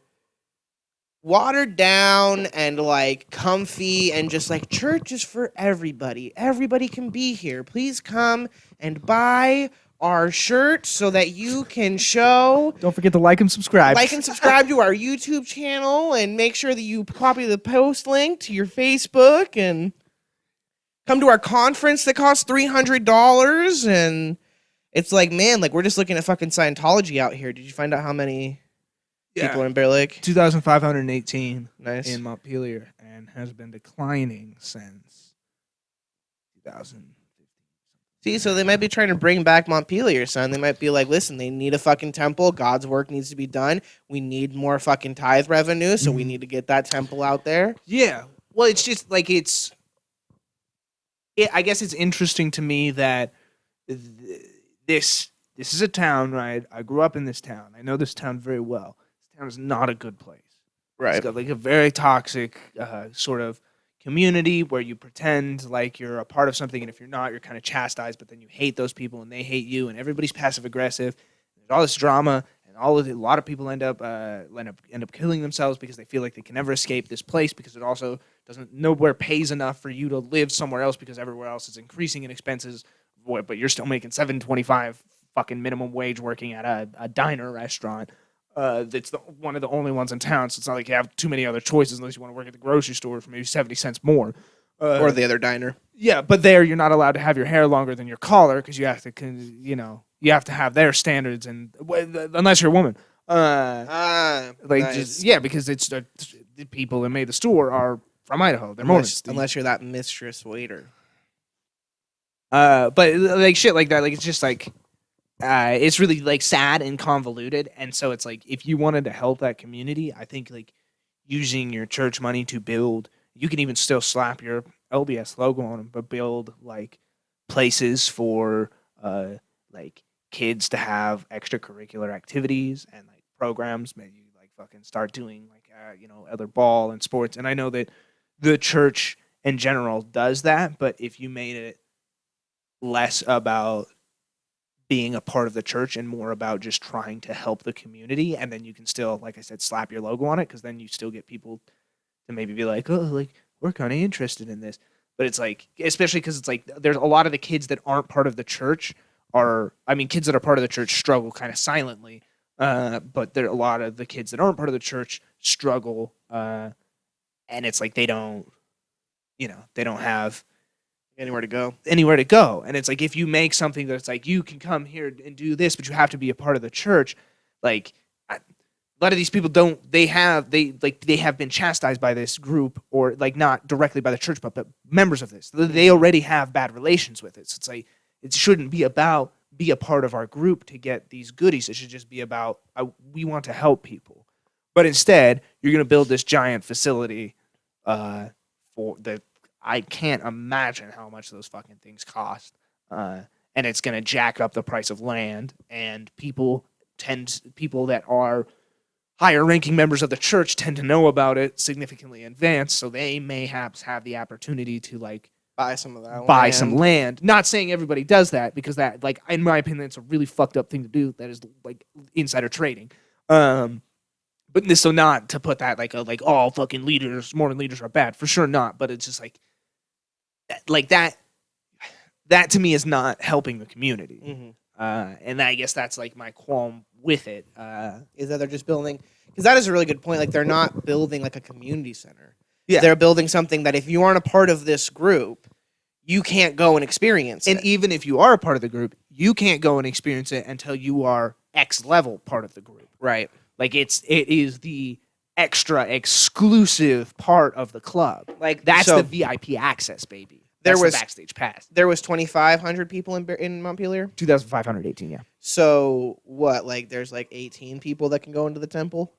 watered down and like comfy and just like church is for everybody. Everybody can be here. Please come and buy our shirt so that you can show Don't forget to like and subscribe. like and subscribe to our YouTube channel and make sure that you copy the post link to your Facebook and come to our conference that costs $300 and it's like, man, like we're just looking at fucking Scientology out here. Did you find out how many people are in Bear Lake? 2,518 Nice. in Montpelier and has been declining since 2000. See, so they might be trying to bring back Montpelier, son. They might be like, listen, they need a fucking temple. God's work needs to be done. We need more fucking tithe revenue, so we need to get that temple out there. Yeah. Well, it's just like I guess it's interesting to me that this is a town, right? I grew up in this town. I know this town very well. This town is not a good place. It's got like a very toxic sort of community where you pretend like you're a part of something, and if you're not, you're kind of chastised. But then you hate those people, and they hate you, and everybody's passive aggressive. There's all this drama, and a lot of people end up killing themselves because they feel like they can never escape this place because it also doesn't nowhere pays enough for you to live somewhere else because everywhere else is increasing in expenses. But you're still making $7.25 fucking minimum wage working at a diner restaurant. That's one of the only ones in town, so it's not like you have too many other choices unless you want to work at the grocery store for maybe 70 cents more. Or the other diner. Yeah, but there you're not allowed to have your hair longer than your collar because you have to, you have to have their standards, and unless you're a woman. Nice. Because it's the people that made the store are from Idaho. They're Mormons. Unless you're that mistress waiter. But like shit like that, like it's just like it's really like sad and convoluted, and so it's like if you wanted to help that community, I think like using your church money to build, you can even still slap your LBS logo on them, but build like places for like kids to have extracurricular activities and like programs. Maybe like fucking start doing like other ball and sports. And I know that the church in general does that, but if you made it less about being a part of the church and more about just trying to help the community, and then you can still, like I said, slap your logo on it, because then you still get people to maybe be like, oh, like we're kind of interested in this. But it's like, especially because it's like there's a lot of the kids that aren't part of the church kids that are part of the church struggle kind of silently, but there are a lot of the kids that aren't part of the church struggle, and it's like they don't have Anywhere to go. And it's like, if you make something that's like, you can come here and do this, but you have to be a part of the church. Like a lot of these people they have been chastised by this group, or like not directly by the church, but members of this. They already have bad relations with it. So it's like, it shouldn't be about be a part of our group to get these goodies. It should just be about, we want to help people. But instead, you're going to build this giant facility for the, I can't imagine how much those fucking things cost. And it's going to jack up the price of land. And people that are higher ranking members of the church tend to know about it significantly in advance. So they may have the opportunity to like buy some of that buy some land. Not saying everybody does that, because that, like, in my opinion, it's a really fucked up thing to do. That is like insider trading. But so not to put that like all fucking leaders, Mormon leaders are bad, for sure not. But it's just like that to me is not helping the community. Mm-hmm. And I guess that's like my qualm with it. Is that they're just building, because that is a really good point. Like, they're not building like a community center. Yeah. They're building something that if you aren't a part of this group, you can't go and experience and it. even if you are a part of the group, you can't go and experience it until you are X level part of the group. Right. Like it is the extra exclusive part of the club. Like, That's so the VIP access, baby. There That's was- the backstage pass. There was 2,500 people in Montpelier. 2,518, yeah. So what? Like, there's like 18 people that can go into the temple.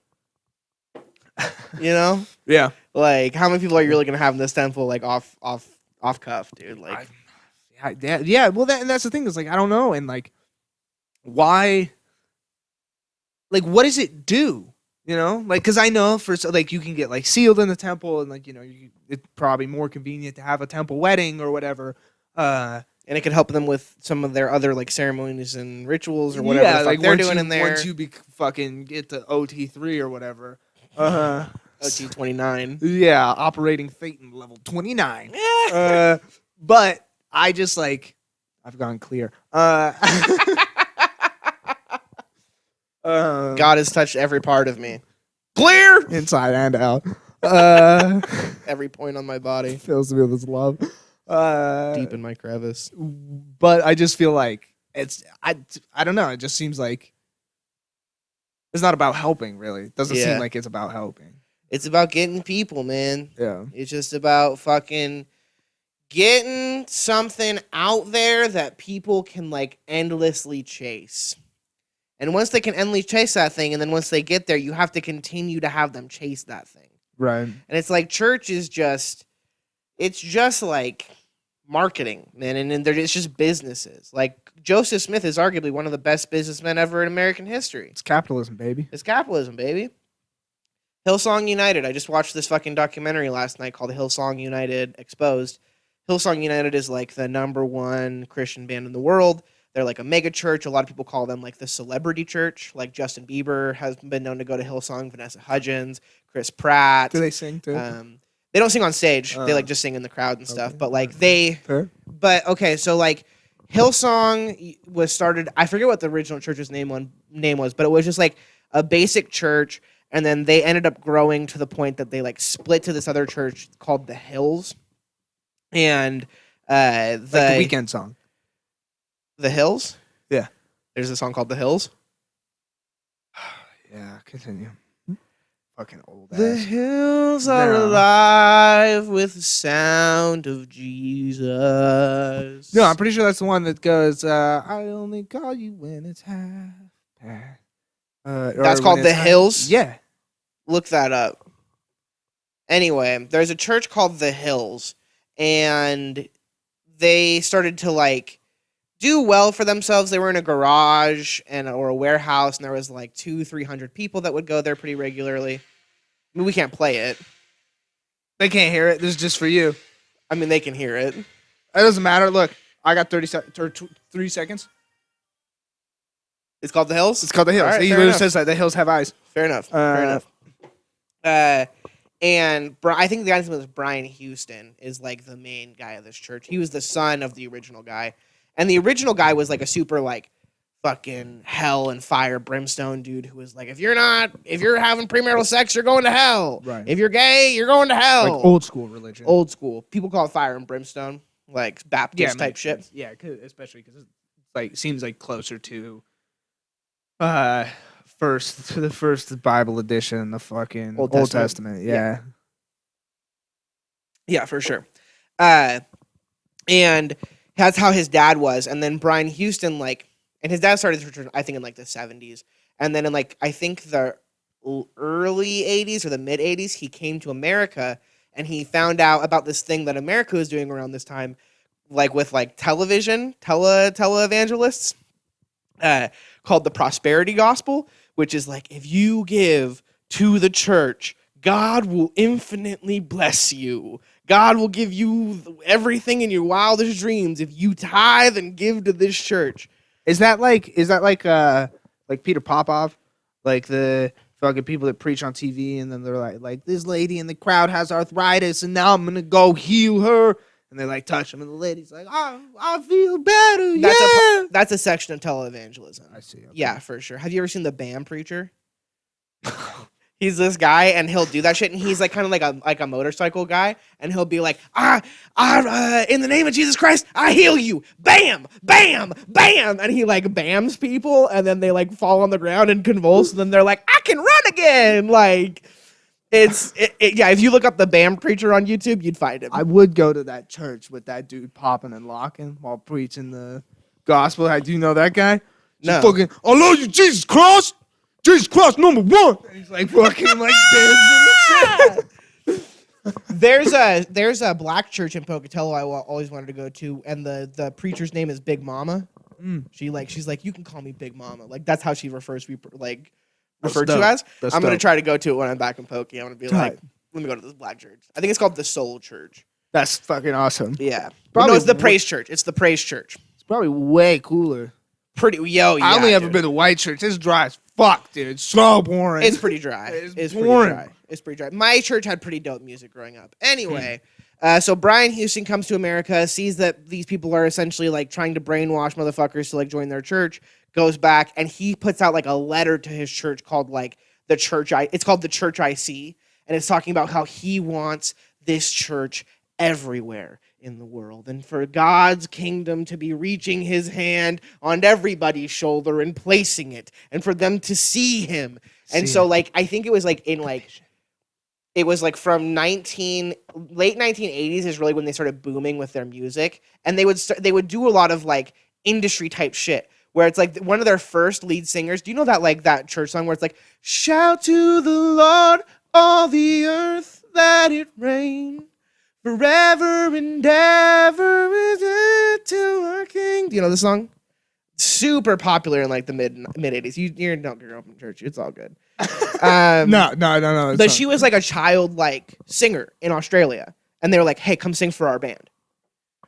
You know, Yeah. like, how many people are you really gonna have in this temple? Like, off cuff, dude. Like, Yeah. Well, and that's the thing, is like, I don't know, and like, why? Like, what does it do? You know, like, because I know like you can get like sealed in the temple, and like it's probably more convenient to have a temple wedding or whatever. and it could help them with some of their other like ceremonies and rituals or whatever the fuck like they're doing in there. Once you fucking get to OT3 or whatever. OT 29. Yeah, operating Phaeton level 29. But I just like, I've gone clear. God has touched every part of me, Clear inside and out. every point on my body, Fills me with his love. deep in my crevice. But I just feel like I don't know. It just seems like it's not about helping, really. It doesn't seem like it's about helping. It's about getting people, man. Yeah. It's just about fucking getting something out there that people can like endlessly chase. And once they can endlessly chase that thing, and then once they get there, you have to continue to have them chase that thing. Right. And it's like church is just, it's just like marketing, man. And it's just businesses. Like, Joseph Smith is arguably one of the best businessmen ever in American history. It's capitalism, baby. It's capitalism, baby. Hillsong United. I just watched this fucking documentary last night called Hillsong United Exposed. Hillsong United is like the #1 Christian band in the world. They're like a mega church. A lot of people call them like the celebrity church. Like Justin Bieber has been known to go to Hillsong, Vanessa Hudgens, Chris Pratt. Do they sing too? They don't sing on stage. They like just sing in the crowd and stuff. Okay. But like Fair. but okay, so like Hillsong was started. I forget what the original church's name was, but it was just like a basic church. And then they ended up growing to the point that they like split to this other church called the Hills. And Like the Weekend song. The Hills? Yeah. There's a song called The Hills. Yeah, continue. Fucking old ass. The hills are No. alive with the sound of Jesus. No, I'm pretty sure that's the one that goes, I only call you when it's half past. That's called The Hills? Yeah. Look that up. Anyway, there's a church called The Hills, and they started to like do well for themselves. They were in a garage or a warehouse, and there was like 200-300 people that would go there pretty regularly. I mean, we can't play it. They can't hear it. This is just for you. I mean, they can hear it. It doesn't matter. Look, I got 3 seconds. It's called The Hills? It's called The Hills. All right, He fair literally enough. says that. The Hills have eyes. Fair enough. Fair enough. And I think the guy's name was Brian Houston is like the main guy of this church. He was the son of the original guy. And the original guy was like a super like fucking hell and fire brimstone dude who was like, if you're having premarital sex, you're going to hell. Right. If you're gay, you're going to hell. Like old school religion. Old school. People call it fire and brimstone, like Baptist type makes shit. sense. Yeah, especially because it's like seems like closer to the first Bible edition, the fucking Old Old Testament. Testament. Yeah. Yeah, for sure. And that's how his dad was. And then Brian Houston, like, and his dad started the church, I think, in like the 70s. And then in like, I think the early 80s or the mid 80s, he came to America and he found out about this thing that America was doing around this time, like with like television, televangelists, called the prosperity gospel, which is like, if you give to the church, God will infinitely bless you. God will give you everything in your wildest dreams if you tithe and give to this church. Is that like Peter Popoff? Like the fucking people that preach on TV and then they're like this lady in the crowd has arthritis and now I'm gonna go heal her. And they like touch him and the lady's like, I feel better. That's a section of televangelism. I see. Okay. Yeah, for sure. Have you ever seen the BAM preacher? He's this guy, and he'll do that shit, and he's like kind of like a motorcycle guy, and he'll be like, in the name of Jesus Christ, I heal you, bam, bam, bam, and he like bams people, and then they like fall on the ground and convulse, and then they're like, I can run again, like. Yeah, if you look up the BAM preacher on YouTube, you'd find him. I would go to that church with that dude popping and locking while preaching the gospel. I do know that guy. No. Fucking, I love you, Jesus Christ. Jesus Christ, number one. And he's like fucking like dancing and shit. There's a black church in Pocatello I always wanted to go to, and the preacher's name is Big Mama. She's like, you can call me Big Mama. Like that's how she refers to as. That's I'm gonna dope. try to go to it when I'm back in Pokey. I'm gonna be like, let me go to this black church. I think it's called the Soul Church. That's fucking awesome. Yeah, Probably no, it's the Praise Church. It's the Praise Church. It's probably way cooler. Yeah. I only ever dude. been to white church. It's dry as fuck, dude. It's so boring. It's pretty dry. It's pretty boring. dry. It's pretty dry. My church had pretty dope music growing up. Anyway, so Brian Houston comes to America, sees that these people are essentially like trying to brainwash motherfuckers to like join their church, goes back, and he puts out like a letter to his church called like it's called the Church I See, and it's talking about how he wants this church everywhere in the world and for God's kingdom to be reaching his hand on everybody's shoulder and placing it and for them to see him. And so like I think it was like in like it was like from late 1980s is really when they started booming with their music, and they would do a lot of like industry type shit where it's like one of their first lead singers. Do you know that like that church song where it's like, shout to the Lord, all the earth, let it rain, forever and ever is it to our King. Do you know the song? Super popular in like the mid 80s. You don't grow up in church. It's all good. No. But she was like a child like singer in Australia, and they were like, hey, come sing for our band.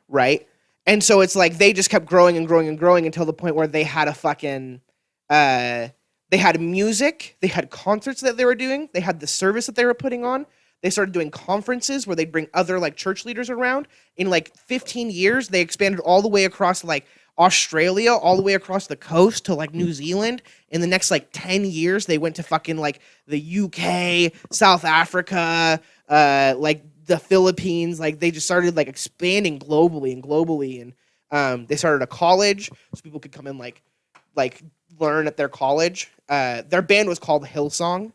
Right? And so it's like they just kept growing and growing and growing until the point where they had a fucking they had music, they had concerts that they were doing, they had the service that they were putting on. They started doing conferences where they'd bring other like church leaders around. In like 15 years, they expanded all the way across like Australia, all the way across the coast to like New Zealand. In the next like 10 years, they went to fucking like the UK, South Africa, like the Philippines. Like they just started like expanding globally. And they started a college so people could come and like learn at their college. Their band was called Hillsong.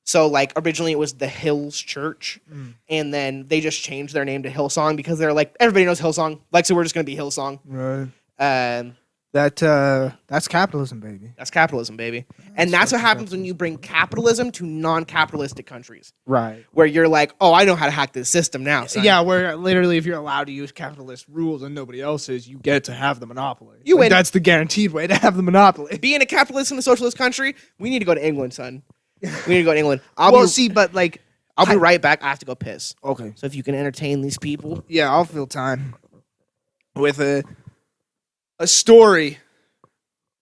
So like originally it was the Hills Church, and then they just changed their name to Hillsong because they're like, everybody knows Hillsong, like, so we're just gonna be Hillsong. Right. That's capitalism, baby. That's capitalism, baby. And that's what fucking happens when you bring capitalism to non-capitalistic countries, Right. where you're like, oh, I know how to hack this system now, son. Yeah, where literally if you're allowed to use capitalist rules and nobody else is, you get to have the monopoly. You win. That's the guaranteed way to have the monopoly. Being a capitalist in a socialist country, we need to go to England, son. We need to go to England. But like, I'll be right back. I have to go piss. okay. So if you can entertain these people. Yeah, I'll fill time with a story,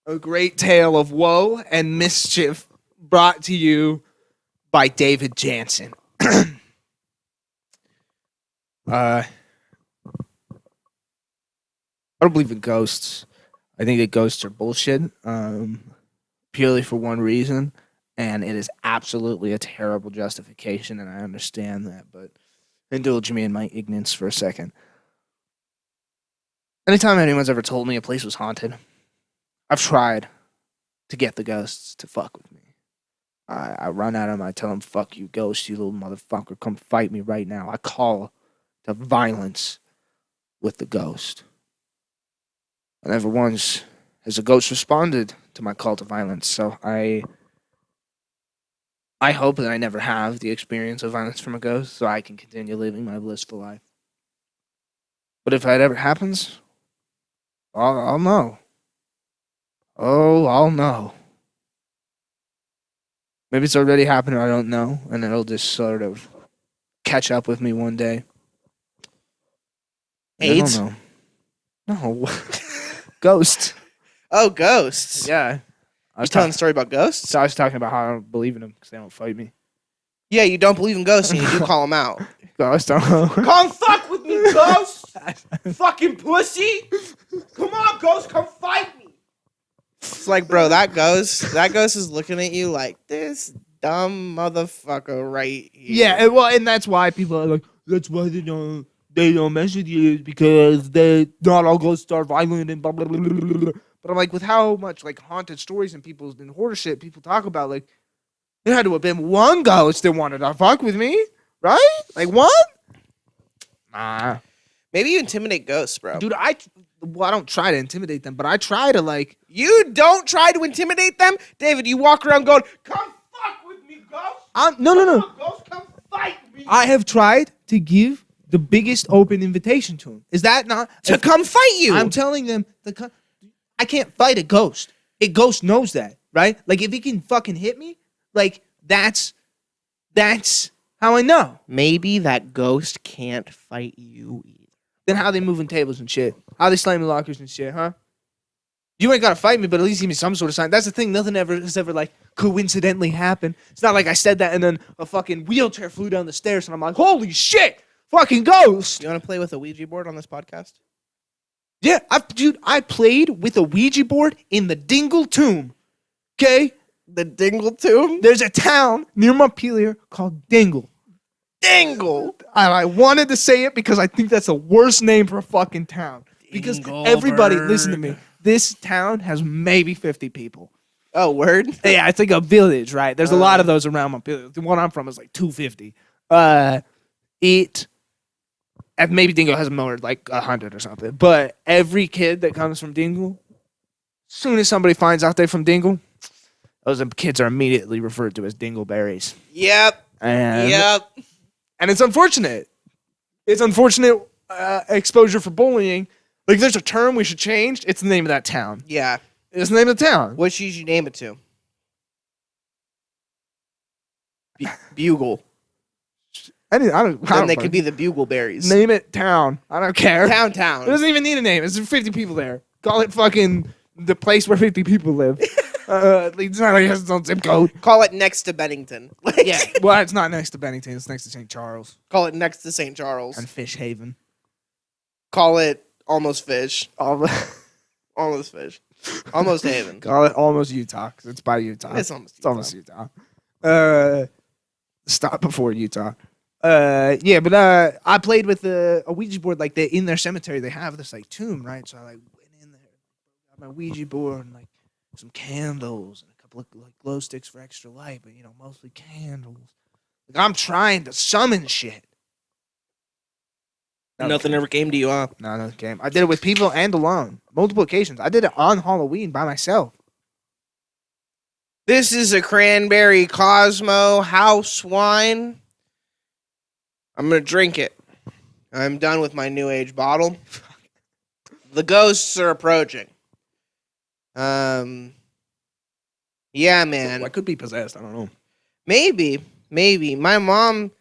a great tale of woe and mischief brought to you by David Jansen. I don't believe in ghosts. I think that ghosts are bullshit, purely for one reason, and it is absolutely a terrible justification, and I understand that, but indulge me in my ignorance for a second. Anytime anyone's ever told me a place was haunted, I've tried to get the ghosts to fuck with me. I run at them, I tell them, fuck you, ghost, you little motherfucker, come fight me right now. I call to violence with the ghost. And never once has a ghost responded to my call to violence, so I hope that I never have the experience of violence from a ghost so I can continue living my blissful life. But if that ever happens, I'll know. Oh, I'll know. Maybe it's already happened, or I don't know, and it'll just sort of catch up with me one day. AIDS? I don't know. No. Ghost. Oh, ghosts. Yeah. You telling a story about ghosts? So I was talking about how I don't believe in them because they don't fight me. Yeah, you don't believe in ghosts and you do call them out. Ghost, don't. Come fuck with me, ghost! Fucking pussy! Come on, ghost, come fight me! It's like, bro, that ghost is looking at you like this dumb motherfucker right here. Yeah, and that's why people are like, that's why they don't mess with you because they not all ghosts are violent and blah blah blah blah blah. But I'm like, with how much like haunted stories and people's and horror shit people talk about, like there had to have been one ghost that wanted to fuck with me, right? Like one? Nah. Maybe you intimidate ghosts, bro. Dude, I don't try to intimidate them, but I try to like. You don't try to intimidate them? David, you walk around going, come fuck with me, ghost! No. Come on, ghost, come fight me! I have tried to give the biggest open invitation to them. Is that not To come fight you! I'm telling them I can't fight a ghost. A ghost knows that, right? Like if he can fucking hit me, like that's how I know. Maybe that ghost can't fight you either. Then how they moving tables and shit? How they slamming lockers and shit, huh? You ain't gotta fight me, but at least give me some sort of sign. That's the thing. Nothing has ever like coincidentally happened. It's not like I said that and then a fucking wheelchair flew down the stairs and I'm like, holy shit, fucking ghost. You want to play with a Ouija board on this podcast? Yeah, I played with a Ouija board in the Dingle Tomb. Okay? The Dingle Tomb? There's a town near Montpelier called Dingle. Dingle! And I wanted to say it because I think that's the worst name for a fucking town. Because everybody, listen to me, this town has maybe 50 people. Oh, word? Yeah, it's like a village, right? There's a lot of those around Montpelier. The one I'm from is like 250. And maybe Dingle has more, like 100 or something. But every kid that comes from Dingle, as soon as somebody finds out they're from Dingle, those kids are immediately referred to as Dingleberries. Yep. And it's unfortunate. It's unfortunate exposure for bullying. Like, there's a term we should change. It's the name of that town. Yeah. It's the name of the town. What should you name it to? Bugle. Then they could be the Bugleberries. Name it town. I don't care. Town. It doesn't even need a name. It's 50 people there. Call it fucking the place where 50 people live. It's not like it has its own zip code. Call it next to Bennington. Yeah. Well, it's not next to Bennington. It's next to St. Charles. Call it next to St. Charles. And Fish Haven. Call it Almost Fish. Almost Fish. Almost Haven. Call it Almost Utah because it's by Utah. It's almost Utah. Stop before Utah. But I played with a Ouija board. Like in their cemetery, they have this like tomb, right? So I like went in there, got my Ouija board and like some candles and a couple of like glow sticks for extra light, but mostly candles. Like I'm trying to summon shit. Nothing ever came to you, huh? No, nothing came. I did it with people and alone. Multiple occasions. I did it on Halloween by myself. This is a Cranberry Cosmo house wine. I'm going to drink it. I'm done with my New Age bottle. The ghosts are approaching. Yeah, man. I could be possessed. I don't know. Maybe. My mom...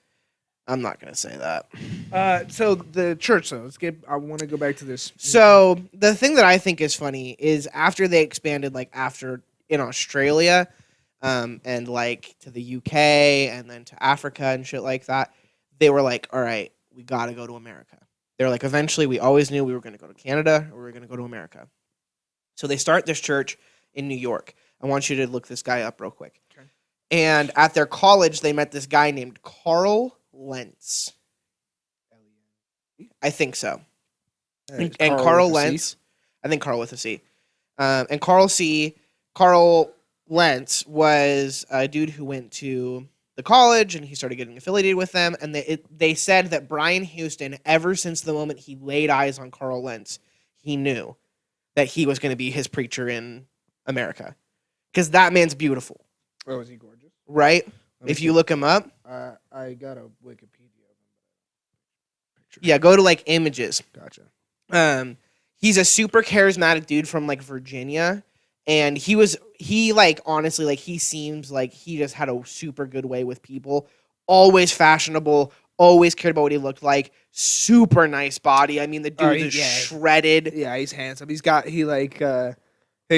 I'm not going to say that. So the church, though. I want to go back to this. So the thing that I think is funny is after they expanded, like after in Australia, and like to the UK and then to Africa and shit like that, they were like, all right, we got to go to America. They're like, eventually we always knew we were going to go to Canada or we were going to go to America. So they start this church in New York. I want you to look this guy up real quick. Okay. And at their college, they met this guy named Carl Lentz. I think so. And Carl Lentz. I think Carl with a C. And Carl Lentz was a dude who went to the college and he started getting affiliated with them. And they said that Brian Houston, ever since the moment he laid eyes on Carl Lentz, he knew that he was going to be his preacher in America. Because that man's beautiful. Oh, is he gorgeous? Right? If you look him up. I got a Wikipedia of him. Yeah, go to like images. Gotcha. He's a super charismatic dude from like Virginia. And he like honestly, like he seems like he just had a super good way with people. Always fashionable, always cared about what he looked like. Super nice body. I mean, the dude is shredded. Yeah, he's handsome. He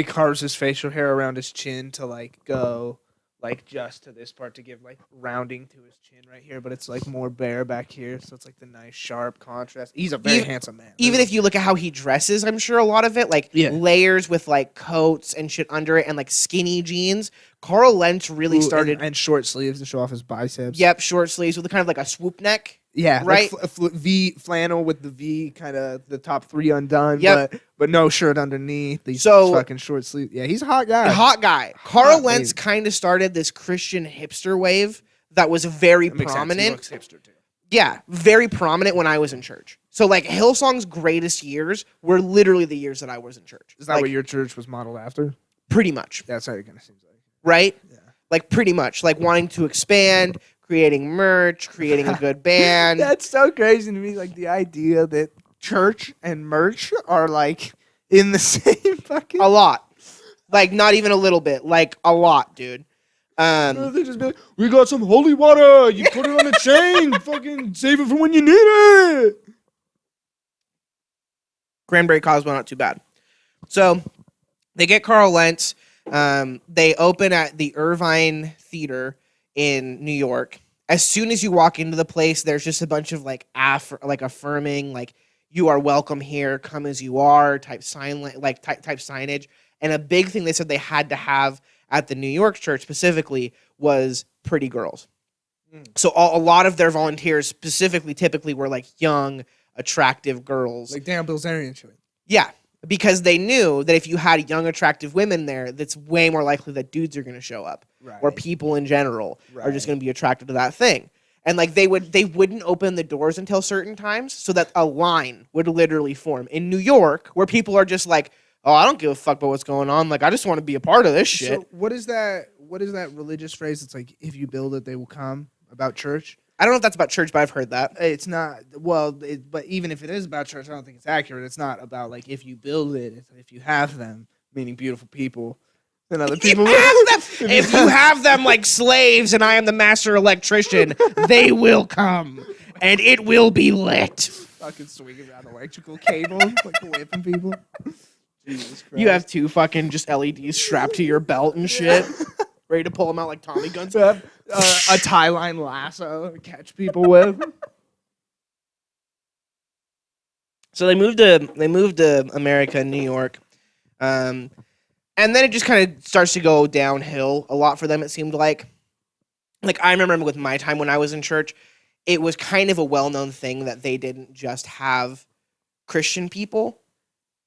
carves his facial hair around his chin to like go like just to this part to give like rounding to his chin right here, but it's like more bare back here, so it's like the nice sharp contrast. He's a very handsome man. Even if you look at how he dresses, I'm sure a lot of it like layers with like coats and shit under it and like skinny jeans. Carl Lentz really started and short sleeves to show off his biceps. Yep, short sleeves with kind of like a swoop neck. Yeah, right. Like V flannel with the V kind of the top three undone. Yep. but no shirt underneath. These fucking short sleeves. Yeah, he's a hot guy. Carl Lentz kind of started this Christian hipster wave that was very prominent. He looks hipster too. Yeah, very prominent when I was in church. So like Hillsong's greatest years were literally the years that I was in church. Is that what your church was modeled after? Pretty much. That's how it kind of seems like. Right? Yeah. Like pretty much. Like wanting to expand, creating merch, creating a good band. That's so crazy to me. Like the idea that church and merch are like in the same fucking. A lot. Like not even a little bit. Like a lot, dude. They just be like, we got some holy water. You put it on a chain. Fucking save it for when you need it. Cranberry Cosmo, not too bad. So they get Carl Lentz. They open at the Irvine Theater in New York. As soon as you walk into the place, there's just a bunch of like affirming, like you are welcome here, come as you are type signage. And a big thing they said they had to have at the New York church specifically was pretty girls. So a lot of their volunteers specifically typically were like young, attractive girls. Like Dan Bilzerian shit. Yeah. Because they knew that if you had young, attractive women there, that's way more likely that dudes are going to show up, or people in general are just going to be attracted to that thing. And like they wouldn't open the doors until certain times, so that a line would literally form in New York, where people are just like, "Oh, I don't give a fuck about what's going on. Like, I just want to be a part of this shit." So what is that religious phrase? It's like, if you build it, they will come. About church. I don't know if that's about church, but I've heard that. It's not, but even if it is about church, I don't think it's accurate. It's not about, like, if you build it, it's if you have them, meaning beautiful people, and other people. If you have them like slaves and I am the master electrician, they will come, and it will be lit. Fucking swinging around the electrical cable, like whipping people. Jesus Christ. You have two fucking just LEDs strapped to your belt and shit. Ready to pull them out like Tommy guns. A tie line lasso to catch people with. So they moved to America, New York, and then it just kind of starts to go downhill a lot for them. It seemed like I remember with my time when I was in church, it was kind of a well-known thing that they didn't just have Christian people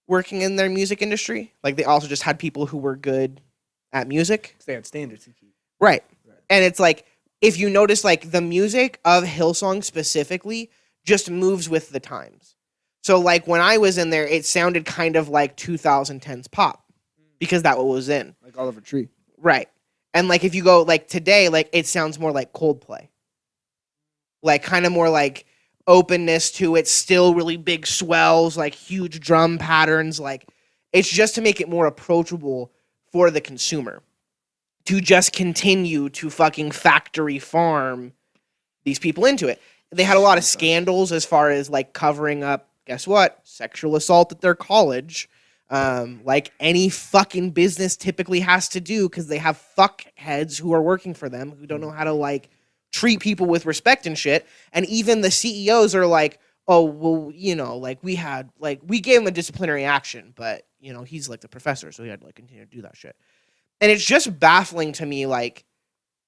working in their music industry. Like they also just had people who were good at music. They had standards to keep. Right. And it's like, if you notice, like the music of Hillsong specifically just moves with the times. So like when I was in there, it sounded kind of like 2010s pop because that what was in. Like Oliver Tree. Right. And like if you go like today, like it sounds more like Coldplay. Like kind of more like openness to it, still really big swells, like huge drum patterns. Like it's just to make it more approachable for the consumer to just continue to fucking factory farm these people into it. They had a lot of scandals as far as like covering up, guess what? Sexual assault at their college. Like any fucking business typically has to do because they have fuckheads who are working for them who don't know how to like treat people with respect and shit. And even the CEOs are like, oh, well, you know, like we gave him a disciplinary action, but you know, he's like the professor, so he had to like continue to do that shit. And it's just baffling to me, like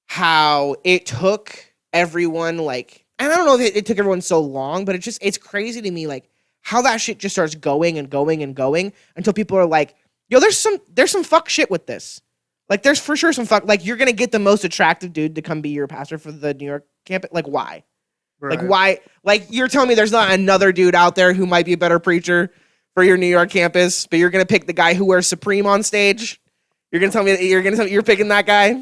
how it took everyone like, and I don't know if it took everyone so long, but it's crazy to me, like how that shit just starts going and going and going until people are like, yo, there's some fuck shit with this. Like, there's for sure some fuck. Like, you're gonna get the most attractive dude to come be your pastor for the New York campus. Like, why? Right. Like, why? Like, you're telling me there's not another dude out there who might be a better preacher for your New York campus, but you're gonna pick the guy who wears Supreme on stage? You're gonna tell me you're picking that guy?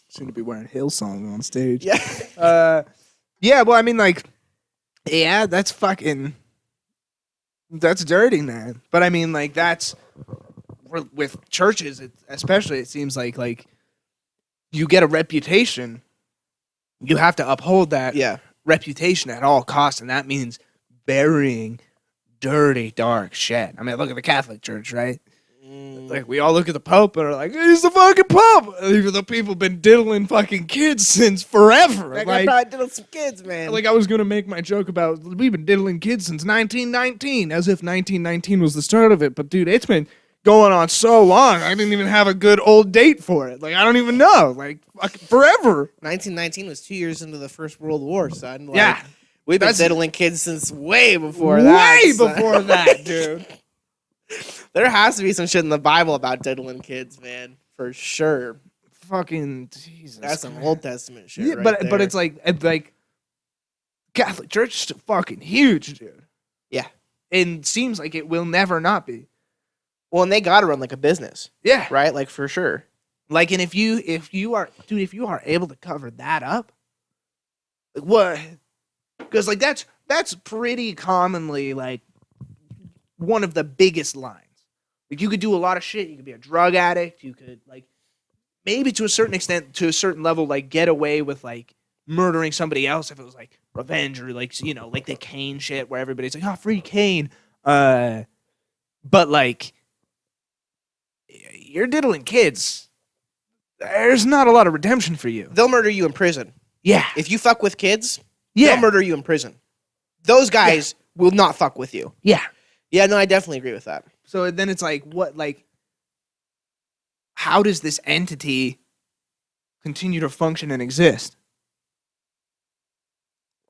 Seem to be wearing Hillsong on stage. Yeah. Yeah. Well, I mean, like, yeah, that's dirty, man. But I mean, like, that's. With churches, especially, it seems like you get a reputation, you have to uphold that reputation at all costs, and that means burying dirty, dark shit. I mean, look at the Catholic Church, right? Like, we all look at the Pope and are like, he's the fucking Pope! Even though people have been diddling fucking kids since forever. Like, I probably diddled some kids, man. Like, I was going to make my joke about, we've been diddling kids since 1919, as if 1919 was the start of it, but dude, it's been going on so long, I didn't even have a good old date for it. Like, I don't even know. Like, forever. 1919 was 2 years into the First World War, son. Like, yeah. We've been diddling kids since way before that. Way before that, dude. There has to be some shit in the Bible about diddling kids, man. For sure. Fucking Jesus. That's some Old Testament shit, yeah, right but it's like Catholic Church is fucking huge, dude. Yeah. And seems like it will never not be. Well, and they gotta run like a business. Yeah. Right? Like, for sure. Like, and if you are able to cover that up, like, what? Because, like, that's pretty commonly, like, one of the biggest lines. Like, you could do a lot of shit. You could be a drug addict. You could, like, maybe to a certain extent, to a certain level, like, get away with, like, murdering somebody else if it was, like, revenge or, like, you know, like the Cain shit where everybody's like, oh, free Cain. But, like, you're diddling kids. There's not a lot of redemption for you. They'll murder you in prison. Yeah. If you fuck with kids, Yeah. they'll murder you in prison. Those guys will not fuck with you. Yeah. Yeah, no, I definitely agree with that. So then it's like, what, like, how does this entity continue to function and exist?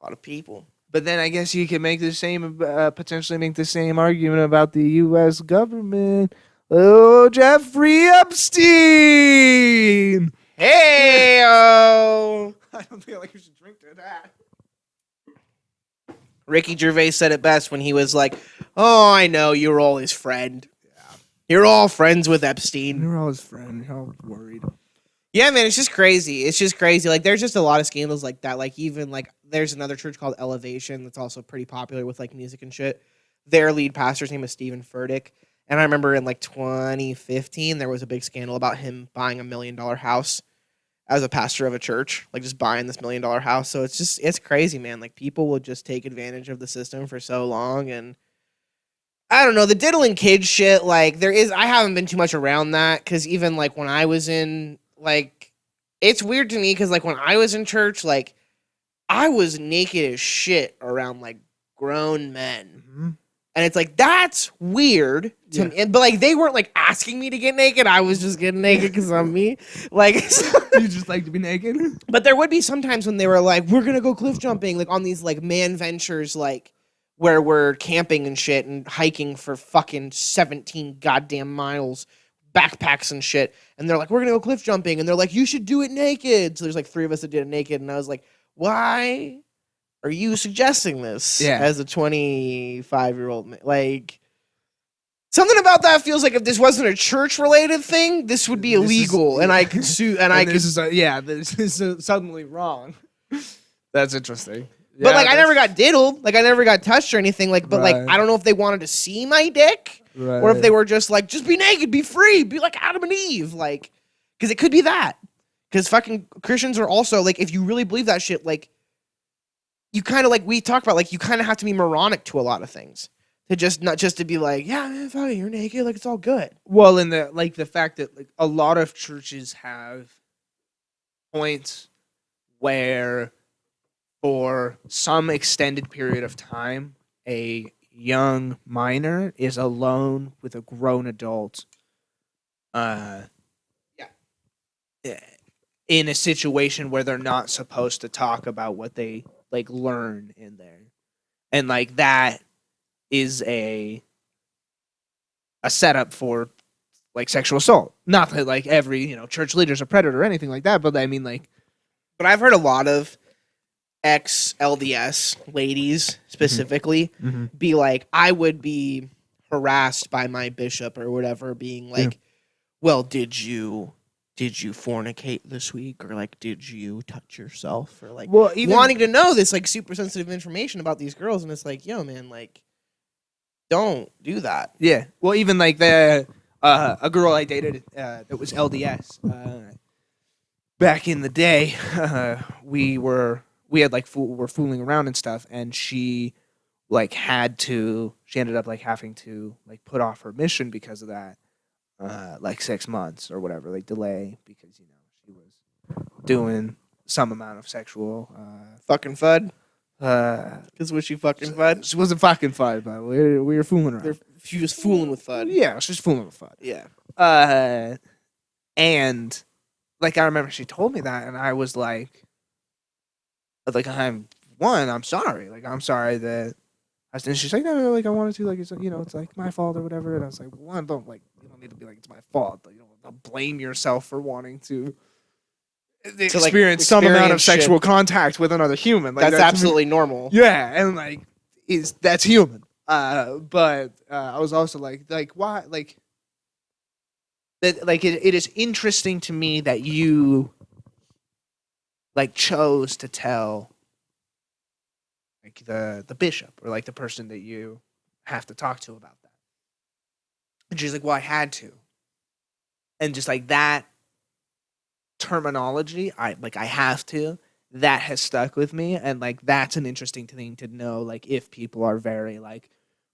A lot of people. But then I guess you can make the same, potentially make the same argument about the U.S. government. Oh, Jeffrey Epstein! Hey-o! I don't feel like you should drink to that. Ricky Gervais said it best when he was like, oh, I know, you're all his friend. Yeah. You're all friends with Epstein. You're all his friend. You're all worried. Yeah, man, it's just crazy. It's just crazy. Like, there's just a lot of scandals like that. Like, even, like, there's another church called Elevation that's also pretty popular with, like, music and shit. Their lead pastor's name is Stephen Furtick. And I remember in, like, 2015, there was a big scandal about him buying $1 million house as a pastor of a church. Like, just buying this $1 million house. So it's crazy, man. Like, people will just take advantage of the system for so long. And I don't know, the diddling kids shit, like, I haven't been too much around that. Because even, like, when I was in, like, it's weird to me because, like, when I was in church, like, I was naked as shit around, like, grown men. Mm-hmm. And it's like, that's weird to me. But, like, they weren't, like, asking me to get naked. I was just getting naked because I'm me. Like, you just like to be naked? But there would be some times when they were like, we're going to go cliff jumping, like, on these, like, man ventures, like, where we're camping and shit and hiking for fucking 17 goddamn miles, backpacks and shit. And they're like, we're going to go cliff jumping. And they're like, you should do it naked. So there's, like, 3 of us that did it naked. And I was like, why are you suggesting this Yeah. as a 25-year-old man? Like, something about that feels like if this wasn't a church-related thing, this would be illegal, and I could sue, and I could. This is suddenly wrong. That's interesting. But like, I never got diddled. Like, I never got touched or anything. Like, but like, Right. I don't know if they wanted to see my dick, or if they were just like, just be naked, be free, be like Adam and Eve, like, because it could be that. Because fucking Christians are also like, if you really believe that shit, like, you kind of like we talked about, like, you kind of have to be moronic to a lot of things to just not just to be like, yeah, man, fuck it, you're naked, like it's all good. Well, in the fact that like a lot of churches have points where, for some extended period of time, a young minor is alone with a grown adult. In a situation where they're not supposed to talk about what they like learn in there, and like that is a setup for like sexual assault. Not that like every church leader's a predator or anything like that, but I mean like. But I've heard a lot of ex-LDS ladies specifically be like, I would be harassed by my bishop or whatever, being like, well, did you fornicate this week, or like, did you touch yourself, or like, wanting to know this like super sensitive information about these girls, and it's like, yo, man, like, don't do that. Yeah. Well, even like a girl I dated that was LDS back in the day, we had were fooling around and stuff, and she ended up like having to like put off her mission because of that. Like 6 months or whatever, like delay, because she was doing some amount of sexual Fucking FUD. Because was she fucking FUD? She wasn't fucking FUD, but we were fooling around. She was fooling with FUD. Yeah, she was fooling with FUD. Yeah. And like I remember she told me that, and I was like I'm sorry. Like, I'm sorry that. And she's like, no, like I wanted to, like it's it's like my fault or whatever. And I was like, well, you don't need to be like it's my fault. Like, you don't blame yourself for wanting to experience some amount of sexual contact with another human. Like, that's absolutely normal. Yeah, and like that's human. But I was also like why that it is interesting to me that you like chose to tell like the bishop or like the person that you have to talk to about that. And she's like, well, I had to. And just like that terminology, I have to, that has stuck with me. And like that's an interesting thing to know, like if people are very like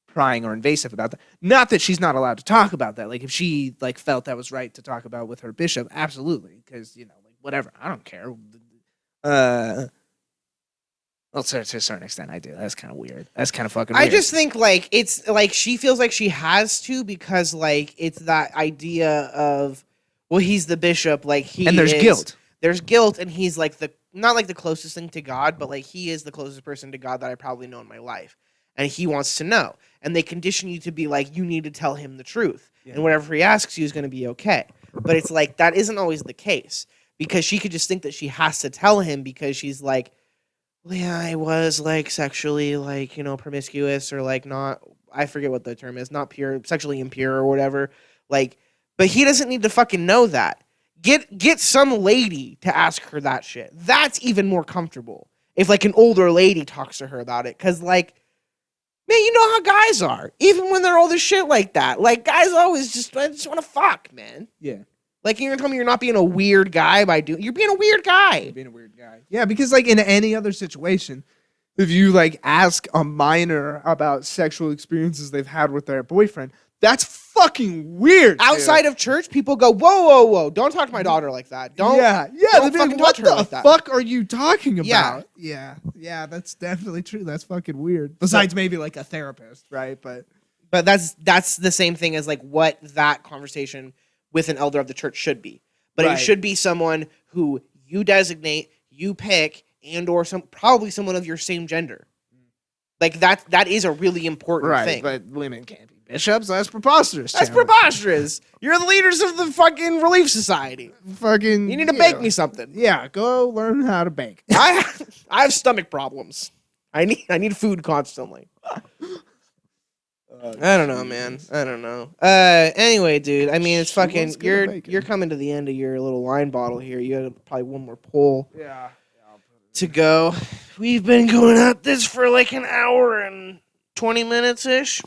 prying or invasive about that. Not that she's not allowed to talk about that. Like if she like felt that was right to talk about with her bishop, absolutely. Because like whatever, I don't care. Well, to a certain extent, I do. That's kind of weird. That's kind of fucking weird. I just think, like, it's, like, she feels like she has to because, like, it's that idea of, well, he's the bishop, like, and there's guilt. There's guilt, and he's, like, not, like, the closest thing to God, but, like, he is the closest person to God that I probably know in my life. And he wants to know. And they condition you to be, like, you need to tell him the truth. Yeah. And whatever he asks you is going to be okay. But it's, like, that isn't always the case. Because she could just think that she has to tell him because she's, like, yeah, I was like sexually like, promiscuous or like not, I forget what the term is, not pure, sexually impure or whatever. Like, but he doesn't need to fucking know that. Get some lady to ask her that shit. That's even more comfortable. If like an older lady talks to her about it. Cause like, man, you know how guys are. Even when they're old as shit like that. Like guys always just want to fuck, man. Yeah. Like, you're going to tell me you're not being a weird guy you're being a weird guy. You're being a weird guy. Yeah, because, like, in any other situation, if you, like, ask a minor about sexual experiences they've had with their boyfriend, that's fucking weird. Outside of church, people go, whoa. Don't talk to my daughter like that. Don't fucking touch her like that. What the fuck are you talking Yeah. about? Yeah, that's definitely true. That's fucking weird. Besides maybe, like, a therapist, right? But that's the same thing as, like, what that conversation with an elder of the church should be. But It should be someone who you designate, you pick, and or probably someone of your same gender. Like that is a really important thing. But women can't be bishops. That's preposterous. That's preposterous. You're the leaders of the fucking Relief Society. You need to bake me something. Yeah, go learn how to bake. I have stomach problems. I need food constantly. I don't know, man. I don't know. Anyway, dude. I mean, it's She fucking. wants good at bacon. You're coming to the end of your little wine bottle here. You had probably one more pull Yeah. to go. We've been going at this for like an hour and 20 minutes ish.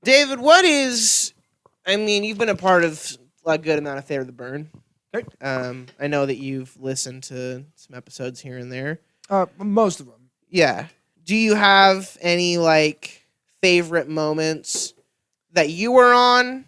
David, what is? I mean, you've been a part of a good amount of Fehr the Burn. Okay. I know that you've listened to some episodes here and there. Most of them. Yeah. Do you have any like favorite moments that you were on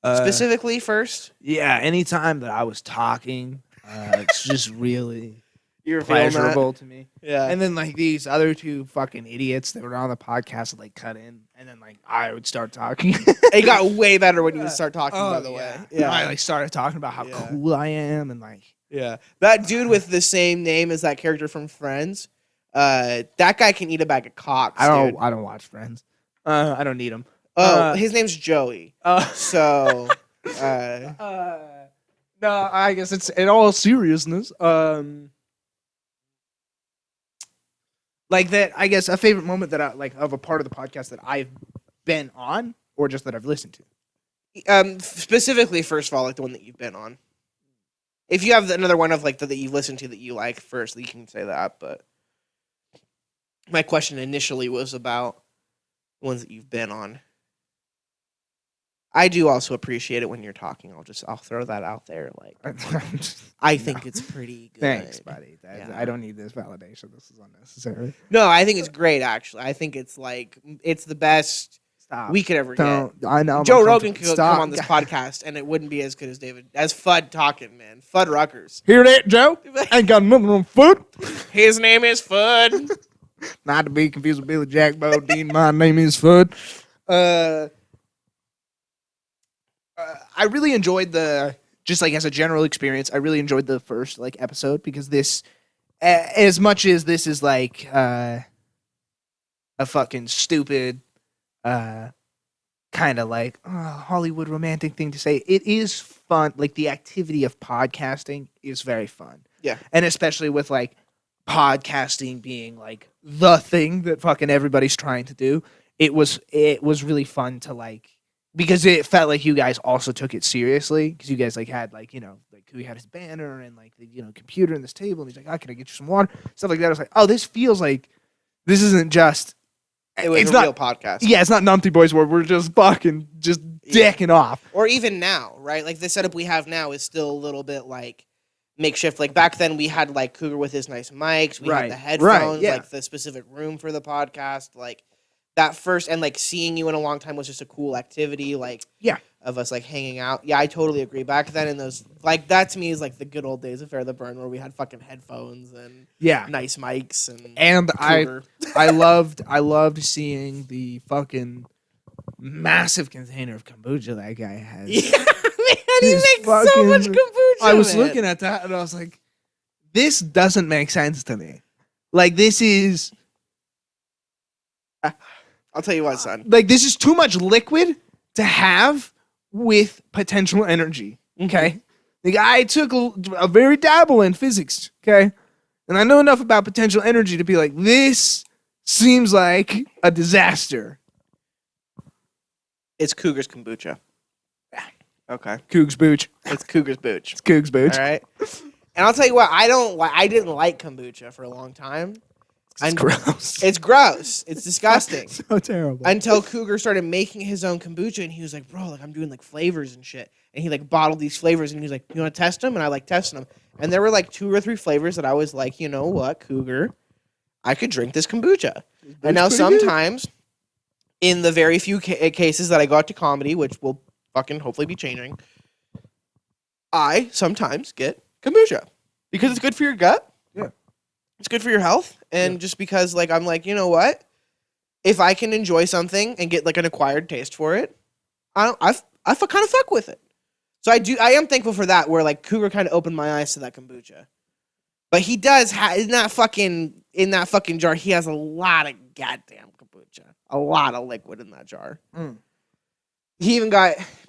specifically first? Yeah, anytime that I was talking, it's just really You're feeling that? pleasurable to me. Yeah. And then like these other two fucking idiots that were on the podcast would like cut in, and then like I would start talking. It got way better when you would start talking, by the way. Yeah. I like started talking about how Yeah. cool I am and like Yeah. That dude with the same name as that character from Friends, that guy can eat a bag of cocks, I dude. don't watch Friends. I don't need them. Oh, his name's Joey. So, no, I guess it's in all seriousness. Like that, I guess a favorite moment that I like of a part of the podcast that I've been on, or just that I've listened to. specifically, first of all, like the one that you've been on. If you have another one of like that you've listened to that you like first, you can say that. But my question initially was about the ones that you've been on. I do also appreciate it when you're talking. I'll throw that out there. Like, I think it's pretty good. Thanks, buddy. Yeah. I don't need this validation. This is unnecessary. No, I think it's great. Actually, I think it's like it's the best Stop. we could ever get. I know. Joe Rogan could come on this podcast, and it wouldn't be as good as FUD talking, man. FUD Ruckers. Hear that, Joe? Ain't got nothing on foot. His name is FUD. Not to be confused with Billy Jack Bodine. My name is Fud. I really enjoyed just like as a general experience, I really enjoyed the first like episode because this, as much as this is like a fucking stupid, kind of like Hollywood romantic thing to say, it is fun. Like the activity of podcasting is very fun. Yeah. And especially with like podcasting being like the thing that fucking everybody's trying to do, it was really fun to like, because it felt like you guys also took it seriously, because you guys like had like, you know, like we had his banner and like the, you know, computer and this table, and he's like, oh, can I get you some water, stuff like that. I was like, oh, this feels like this isn't just It's not a real podcast. Yeah, it's not Numpty Boys where we're just fucking just decking off. Or even now, right? Like the setup we have now is still a little bit like makeshift. Like back then we had like Cougar with his nice mics, we had the headphones, like the specific room for the podcast, like that first, and like seeing you in a long time was just a cool activity, like of us like hanging out. Yeah, I totally agree. Back then in those, like that to me is like the good old days of Fehr the Burn, where we had fucking headphones and nice mics and Cougar. I loved seeing the fucking massive container of kombucha that guy has. Yeah, man, he makes so much kombucha. I was looking at that and I was like, this doesn't make sense to me. Like this is. I'll tell you what, son. Like, this is too much liquid to have with potential energy, okay? Like, I took a very dabble in physics, okay? And I know enough about potential energy to be like, this seems like a disaster. It's Cougar's kombucha. Okay. Cougs Booch. It's Cougar's Booch. It's Cougs Booch. All right. And I'll tell you what, I didn't like kombucha for a long time. It's gross. It's gross. It's disgusting. So terrible. Until Cougar started making his own kombucha, and he was like, bro, like I'm doing like flavors and shit. And he like bottled these flavors, and he was like, you want to test them? And I like testing them. And there were like 2 or 3 flavors that I was like, you know what, Cougar, I could drink this kombucha. And now sometimes, in the very few cases that I got to comedy, which will fucking hopefully be changing, I sometimes get kombucha because it's good for your gut. Yeah. It's good for your health. And just because, like, I'm like, you know what? If I can enjoy something and get, like, an acquired taste for it, I kind of fuck with it. So I am thankful for that, where, like, Cougar kind of opened my eyes to that kombucha. But he does have, in that fucking jar, he has a lot of goddamn kombucha. A lot of liquid in that jar. He even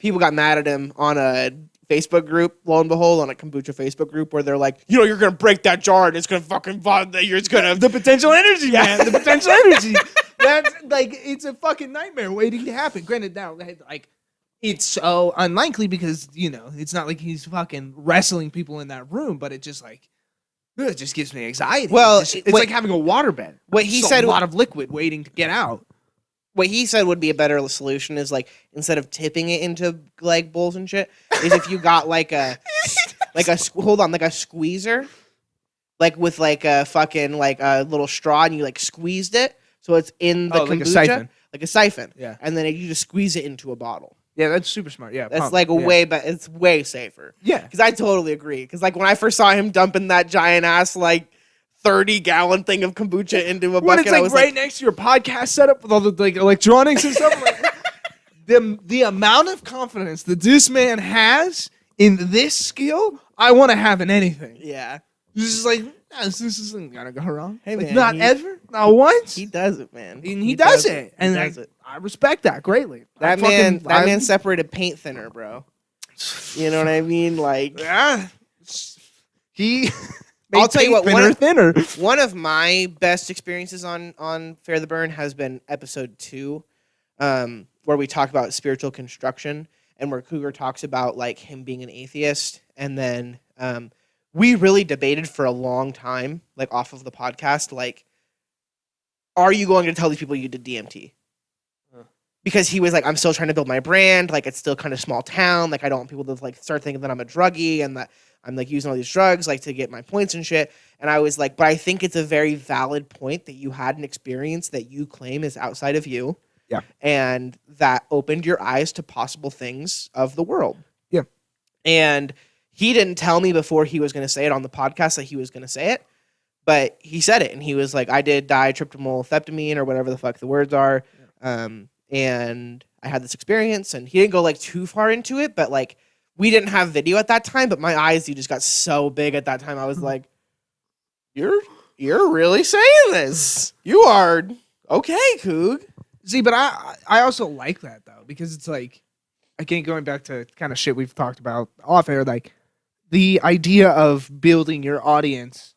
people got mad at him on Facebook group, lo and behold, on a kombucha Facebook group where they're like, you're gonna break that jar and it's gonna fucking it's gonna The potential energy, man. The potential energy. That's like, it's a fucking nightmare waiting to happen. Granted, now, like, it's so unlikely because, it's not like he's fucking wrestling people in that room, but it just like, it just gives me anxiety. Well, it's like having a waterbed. What he Just said- a lot of liquid waiting to get out. what he said would be a better solution is like instead of tipping it into like bowls and shit, is if you got like a squeezer, like with like a fucking like a little straw and you like squeezed it so it's in the kombucha, like a siphon. like a siphon, Yeah. and then you just squeeze it into a bottle. Yeah, that's super smart. Yeah, That's pump. like Yeah. it's way safer. Yeah. Because I totally agree. Because like when I first saw him dumping that giant ass like 30-gallon thing of kombucha into a When bucket, it's I like was right like, next to your podcast setup with all the like electronics and stuff, like, the amount of confidence that this man has in this skill, I want to have in anything. yeah, This is like, this isn't gonna go wrong. Hey, Like, man, not he- ever, not once. he does it, man. And he does it, and He does it. I respect that greatly. That man separated paint thinner, bro. You know what I mean? Like, Yeah, he. I'll tell you what, thinner. one of my best experiences on Fehr the Burn has been episode 2, where we talk about spiritual construction and where Cougar talks about like him being an atheist, and then we really debated for a long time, like off of the podcast, like, are you going to tell these people you did DMT? Because he was like, I'm still trying to build my brand. Like, it's still kind of small town. Like, I don't want people to like start thinking that I'm a druggie and that I'm like using all these drugs like to get my points and shit. And I was like, but I think it's a very valid point that you had an experience that you claim is outside of you. Yeah. And that opened your eyes to possible things of the world. Yeah. And he didn't tell me before he was going to say it on the podcast that he was going to say it, but he said it. And he was like, I did ditryptametheptamine or whatever the fuck the words are. And I had this experience, and he didn't go like too far into it, but like we didn't have video at that time, but my eyes just got so big at that time. I was like, you're really saying this. You are okay, Coog. See, but I also like that though, because it's like, again, going back to kind of shit we've talked about off air, like the idea of building your audience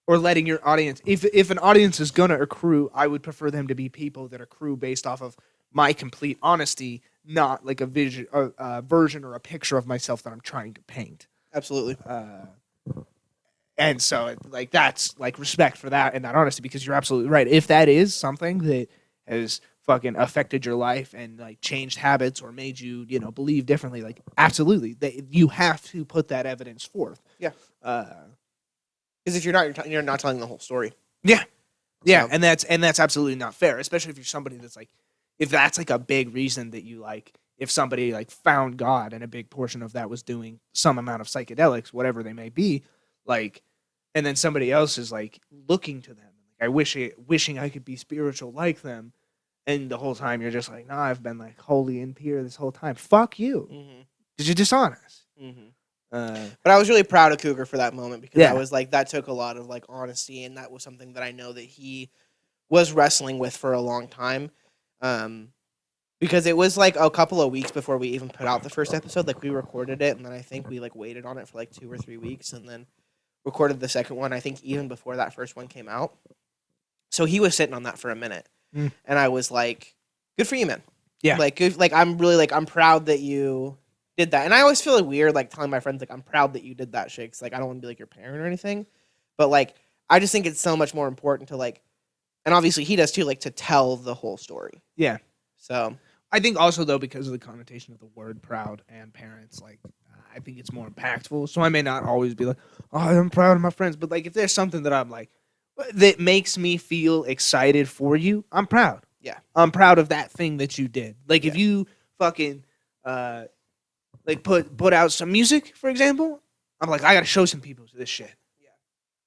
or letting your audience, if an audience is gonna accrue, I would prefer them to be people that accrue based off of my complete honesty, not like a version or a picture of myself that I'm trying to paint. Absolutely. And so, like, that's like respect for that and that honesty, because you're absolutely right. If that is something that has fucking affected your life and like changed habits or made you, believe differently, like, absolutely, you have to put that evidence forth. Yeah. Because if you're not telling the whole story. Yeah, So- and that's absolutely not fair, especially if you're somebody that's like, if that's like a big reason that you like, if somebody like found God and a big portion of that was doing some amount of psychedelics, whatever they may be, like, and then somebody else is like looking to them, like, wishing I could be spiritual like them, and the whole time you're just like, nah, I've been like holy and pure this whole time. Fuck you, because you're dishonest. But I was really proud of Cougar for that moment because Yeah. I was like, that took a lot of like honesty, and that was something that I know that he was wrestling with for a long time. Because it was like a couple of weeks before we even put out the first episode. Like we recorded it, and then I think we like waited on it for like 2 or 3 weeks, and then recorded the second one. I think even before that first one came out. So he was sitting on that for a minute, and I was like, "Good for you, man." Yeah. Like good. Like I'm really like I'm proud that you did that, and I always feel like weird like telling my friends like I'm proud that you did that shit. 'Cause, like I don't want to be like your parent or anything, but like I just think it's so much more important to like, and obviously he does too, like to tell the whole story. Yeah. So I think also though, because of the connotation of the word proud and parents, like, I think it's more impactful. So I may not always be like, oh, I'm proud of my friends, but like if there's something that I'm like that makes me feel excited for you, I'm proud. Yeah. I'm proud of that thing that you did. Like if you fucking like put out some music, for example, I'm like, I gotta show some people this shit. Yeah.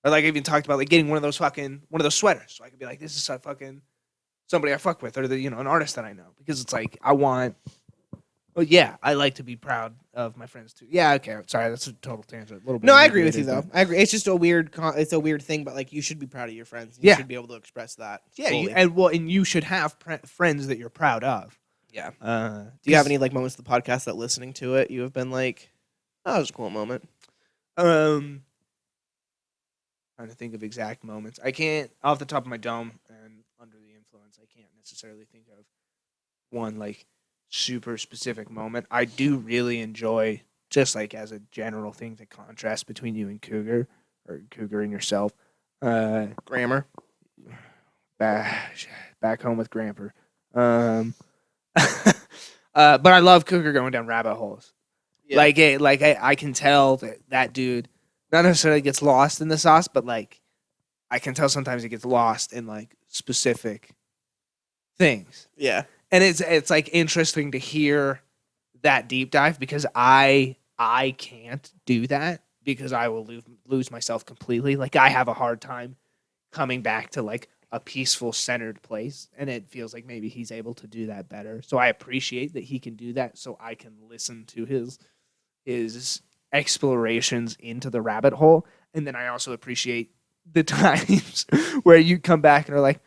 Or like I even talked about like getting one of those sweaters. So I could be like, this is a fucking somebody I fuck with, or an artist that I know, because it's like I want. Well, yeah, I like to be proud of my friends too. Yeah, okay. Sorry, that's a total tangent. A little bit. no, I agree with you though. I agree. It's just a weird. It's a weird thing, but like you should be proud of your friends. You Yeah. should be able to express that. Yeah, fully. and you should have friends that you're proud of. Yeah. Do Do you have any like moments of the podcast that listening to it you have been like, That was a cool moment. Trying to think of exact moments. I can't, off the top of my dome and under the influence, I can't necessarily think of one like super specific moment. I do really enjoy, just like as a general thing, the contrast between you and Cougar, or Cougar and yourself. Grammar. Back home with Gramper. But I love Cougar going down rabbit holes. Yeah. I can tell that dude not necessarily gets lost in the sauce, but like I can tell sometimes he gets lost in like specific things. Yeah. And it's like interesting to hear that deep dive because I can't do that because I will lose myself completely. Like I have a hard time coming back to like a peaceful, centered place, and it feels like maybe he's able to do that better. So I appreciate that he can do that, so I can listen to his explorations into the rabbit hole, and then I also appreciate the times where you come back and are like,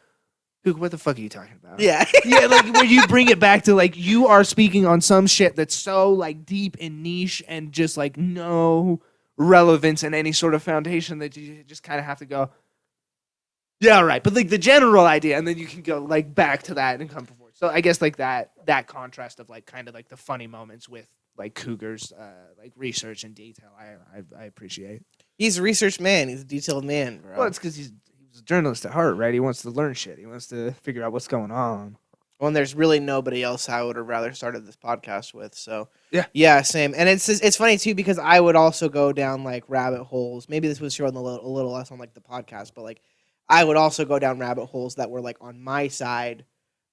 "Dude, what the fuck are you talking about?" Yeah. Yeah, like where you bring it back to like you are speaking on some shit that's so like deep and niche and just like no relevance in any sort of foundation that you just kind of have to go, yeah, right. But like the general idea, and then you can go like back to that and come forward. So I guess like that contrast of like kind of like the funny moments with like Cougar's like research and detail, I appreciate. He's a research man. He's a detailed man, bro. Well, it's because he's a journalist at heart, right? He wants to learn shit. He wants to figure out what's going on. Well, and there's really nobody else I would have rather started this podcast with. So yeah, same. And it's funny too because I would also go down like rabbit holes. Maybe this was shown a little less on like the podcast, but like I would also go down rabbit holes that were like on my side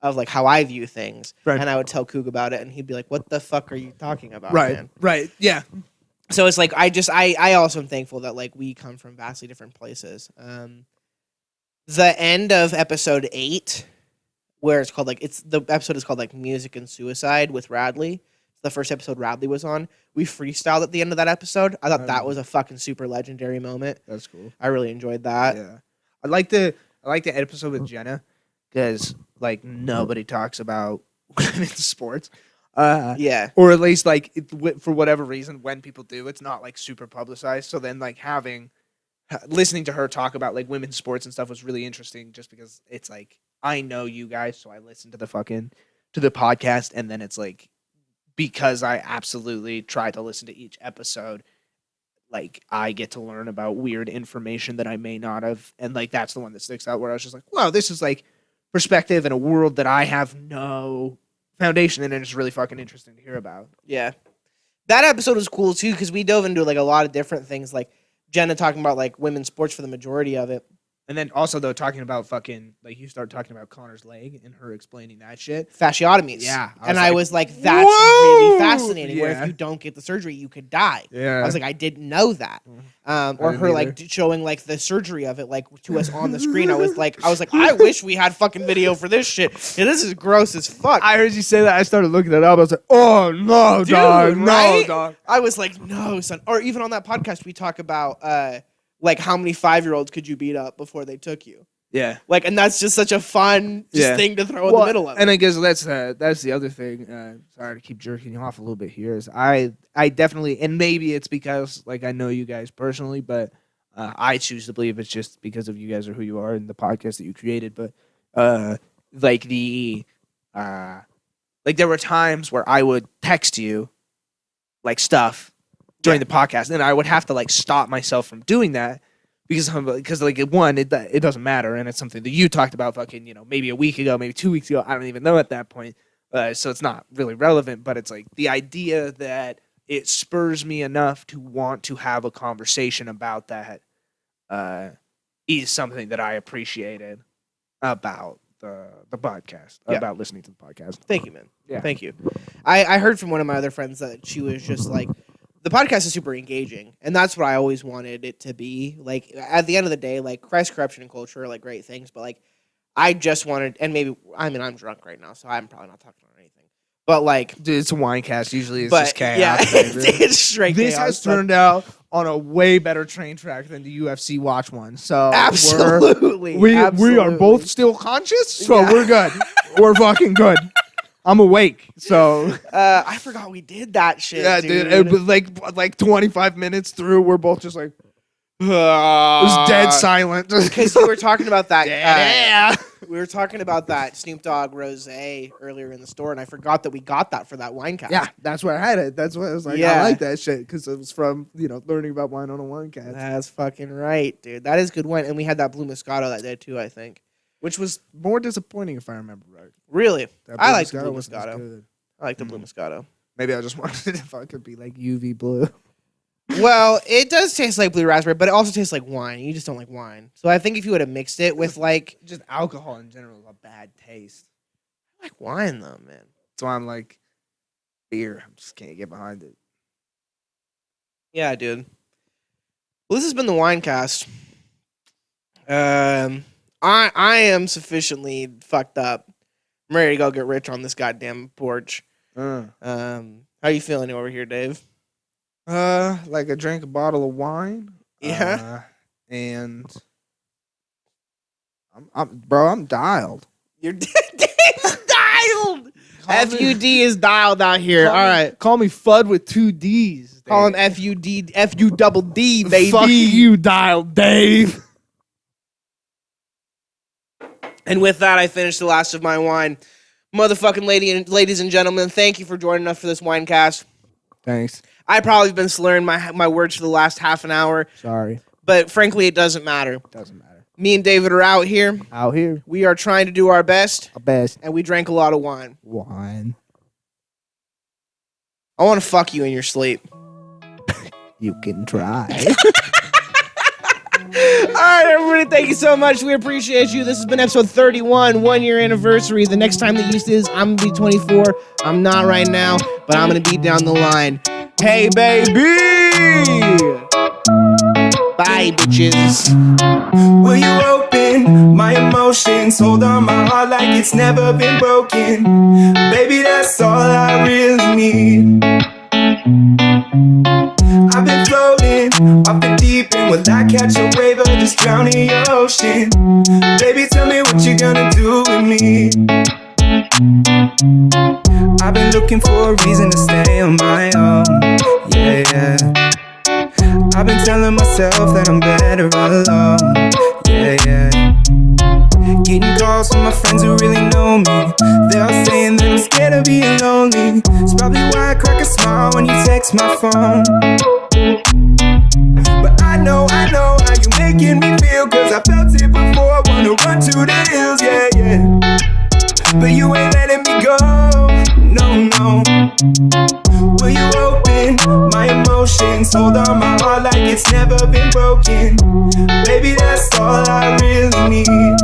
of like how I view things, right. And I would tell Coog about it, and he'd be like, "What the fuck are you talking about?" Right, man? right, yeah. So it's like I also am thankful that like we come from vastly different places. The end of episode 8, where it's called like the episode is called like Music and Suicide with Radley. It's the first episode Radley was on. We freestyled at the end of that episode. I thought that was a fucking super legendary moment. That's cool. I really enjoyed that. Yeah, I like the episode with Jenna because like nobody talks about women's sports. Yeah, or at least like for whatever reason, when people do, it's not like super publicized. So then like listening to her talk about like women's sports and stuff was really interesting, just because it's like I know you guys, so I listen to the podcast, and then it's like because I absolutely try to listen to each episode, like I get to learn about weird information that I may not have, and like that's the one that sticks out where I was just like, wow, this is like perspective in a world that I have no foundation in, and it's really fucking interesting to hear about. yeah. That episode was cool too because we dove into like a lot of different things, like Jenna talking about like women's sports for the majority of it. And then also, though, talking about fucking, like, you start talking about Connor's leg and her explaining that shit. Fasciotomies. Yeah. I was like, that's really fascinating. Where if you don't get the surgery, you could die. Yeah. I was like, I didn't know that. Or her, like, showing, like, the surgery of it, like, to us on the screen. I was like, I wish we had fucking video for this shit. Yeah, this is gross as fuck. I heard you say that. I started looking it up. I was like, oh, no, Dude, dog. right? No, dog. I was like, no, son. Or even on that podcast, we talk about, like, how many 5-year-olds could you beat up before they took you? Yeah. Like, and that's just such a fun thing to throw in the middle of it. And I guess that's the other thing. Sorry to keep jerking you off a little bit here. Is I definitely, and maybe it's because, like, I know you guys personally, but I choose to believe it's just because of you guys are who you are and the podcast that you created. But, like, there were times where I would text you, like, stuff during the podcast, and I would have to like stop myself from doing that because like one, it doesn't matter, and it's something that you talked about fucking maybe a week ago, maybe 2 weeks ago. I don't even know at that point, so it's not really relevant. But it's like the idea that it spurs me enough to want to have a conversation about that is something that I appreciated about the podcast, about listening to the podcast. Thank you, man. Yeah. Thank you. I heard from one of my other friends that she was just like, the podcast is super engaging, and that's what I always wanted it to be. Like, at the end of the day, like, Christ, corruption, and culture are, like, great things, but, like, I just wanted, and maybe, I mean, I'm drunk right now, so I'm probably not talking about anything, but, like... Dude, it's a winecast. Usually it's just chaos. Yeah, Baby. it's straight This chaos. has turned out on a way better train track than the UFC Watch one. So Absolutely. we are both still conscious, so Yeah. we're good. We're fucking good. I'm awake. So I forgot we did that shit. yeah, dude. It was like 25 minutes through, we're both just like, it was dead silent. Because you were talking about that. Yeah. We were talking about that Snoop Dogg Rosé earlier in the store, and I forgot that we got that for that winecast. Yeah, that's where I had it. That's why I was like, Yeah. I like that shit because it was from learning about wine on a winecast. That's fucking right, dude. That is good wine, and we had that Blue Moscato that day too, I think, which was More disappointing if I remember right. really. That I like the Moscato Blue was Moscato. good. I like the Blue Moscato. Maybe I just wanted if I could be like UV blue. Well, it does taste like blue raspberry, but it also tastes like wine. You just don't like wine. So I think if you would have mixed it with like Just alcohol in general is a bad taste. I like wine though, man. That's why I'm like, beer. I just can't get behind it. Yeah, dude. Well, this has been the Winecast. I am sufficiently fucked up. I'm ready to go get rich on this goddamn porch. How you feeling over here, Dave? Like I drank a bottle of wine. Yeah. And I'm dialed. You're Dave's dialed. FUD is dialed out here. All right. Call me FUD with 2 D's. Call him FUD, FU double D, baby. Fuck you, dialed Dave. And with that, I finished the last of my wine. Motherfucking ladies and gentlemen, thank you for joining us for this Winecast. Thanks. I've probably been slurring my words for the last half an hour, Sorry. but frankly, it doesn't matter. Doesn't matter. Me and David are out here. Out here. We are trying to do our best, A best and we drank a lot of wine. wine. I want to fuck you in your sleep. You can try. All right, everybody, thank you so much. We appreciate you. This has been episode 31, 1 year anniversary. The next time that you see this, I'm going to be 24. I'm not right now, but I'm going to be down the line. Hey, baby! Bye, bitches. Will you open my emotions? Hold on my heart like it's never been broken. Baby, that's all I really need. I've been floating off the deep end. Will I catch a wave or just drown in your ocean? Baby, tell me what you're gonna do with me. I've been looking for a reason to stay on my own. Yeah, yeah. I've been telling myself that I'm better alone. Yeah, yeah. Getting calls from my friends who really know me. They're all saying that I'm scared of being lonely. It's probably why I crack a smile when you text my phone. But I know how you making me feel. Cause I felt it before, I wanna run to the hills, yeah, yeah. But you ain't letting me go, no, no. Will you open my emotions? Hold on my heart like it's never been broken. Baby, that's all I really need.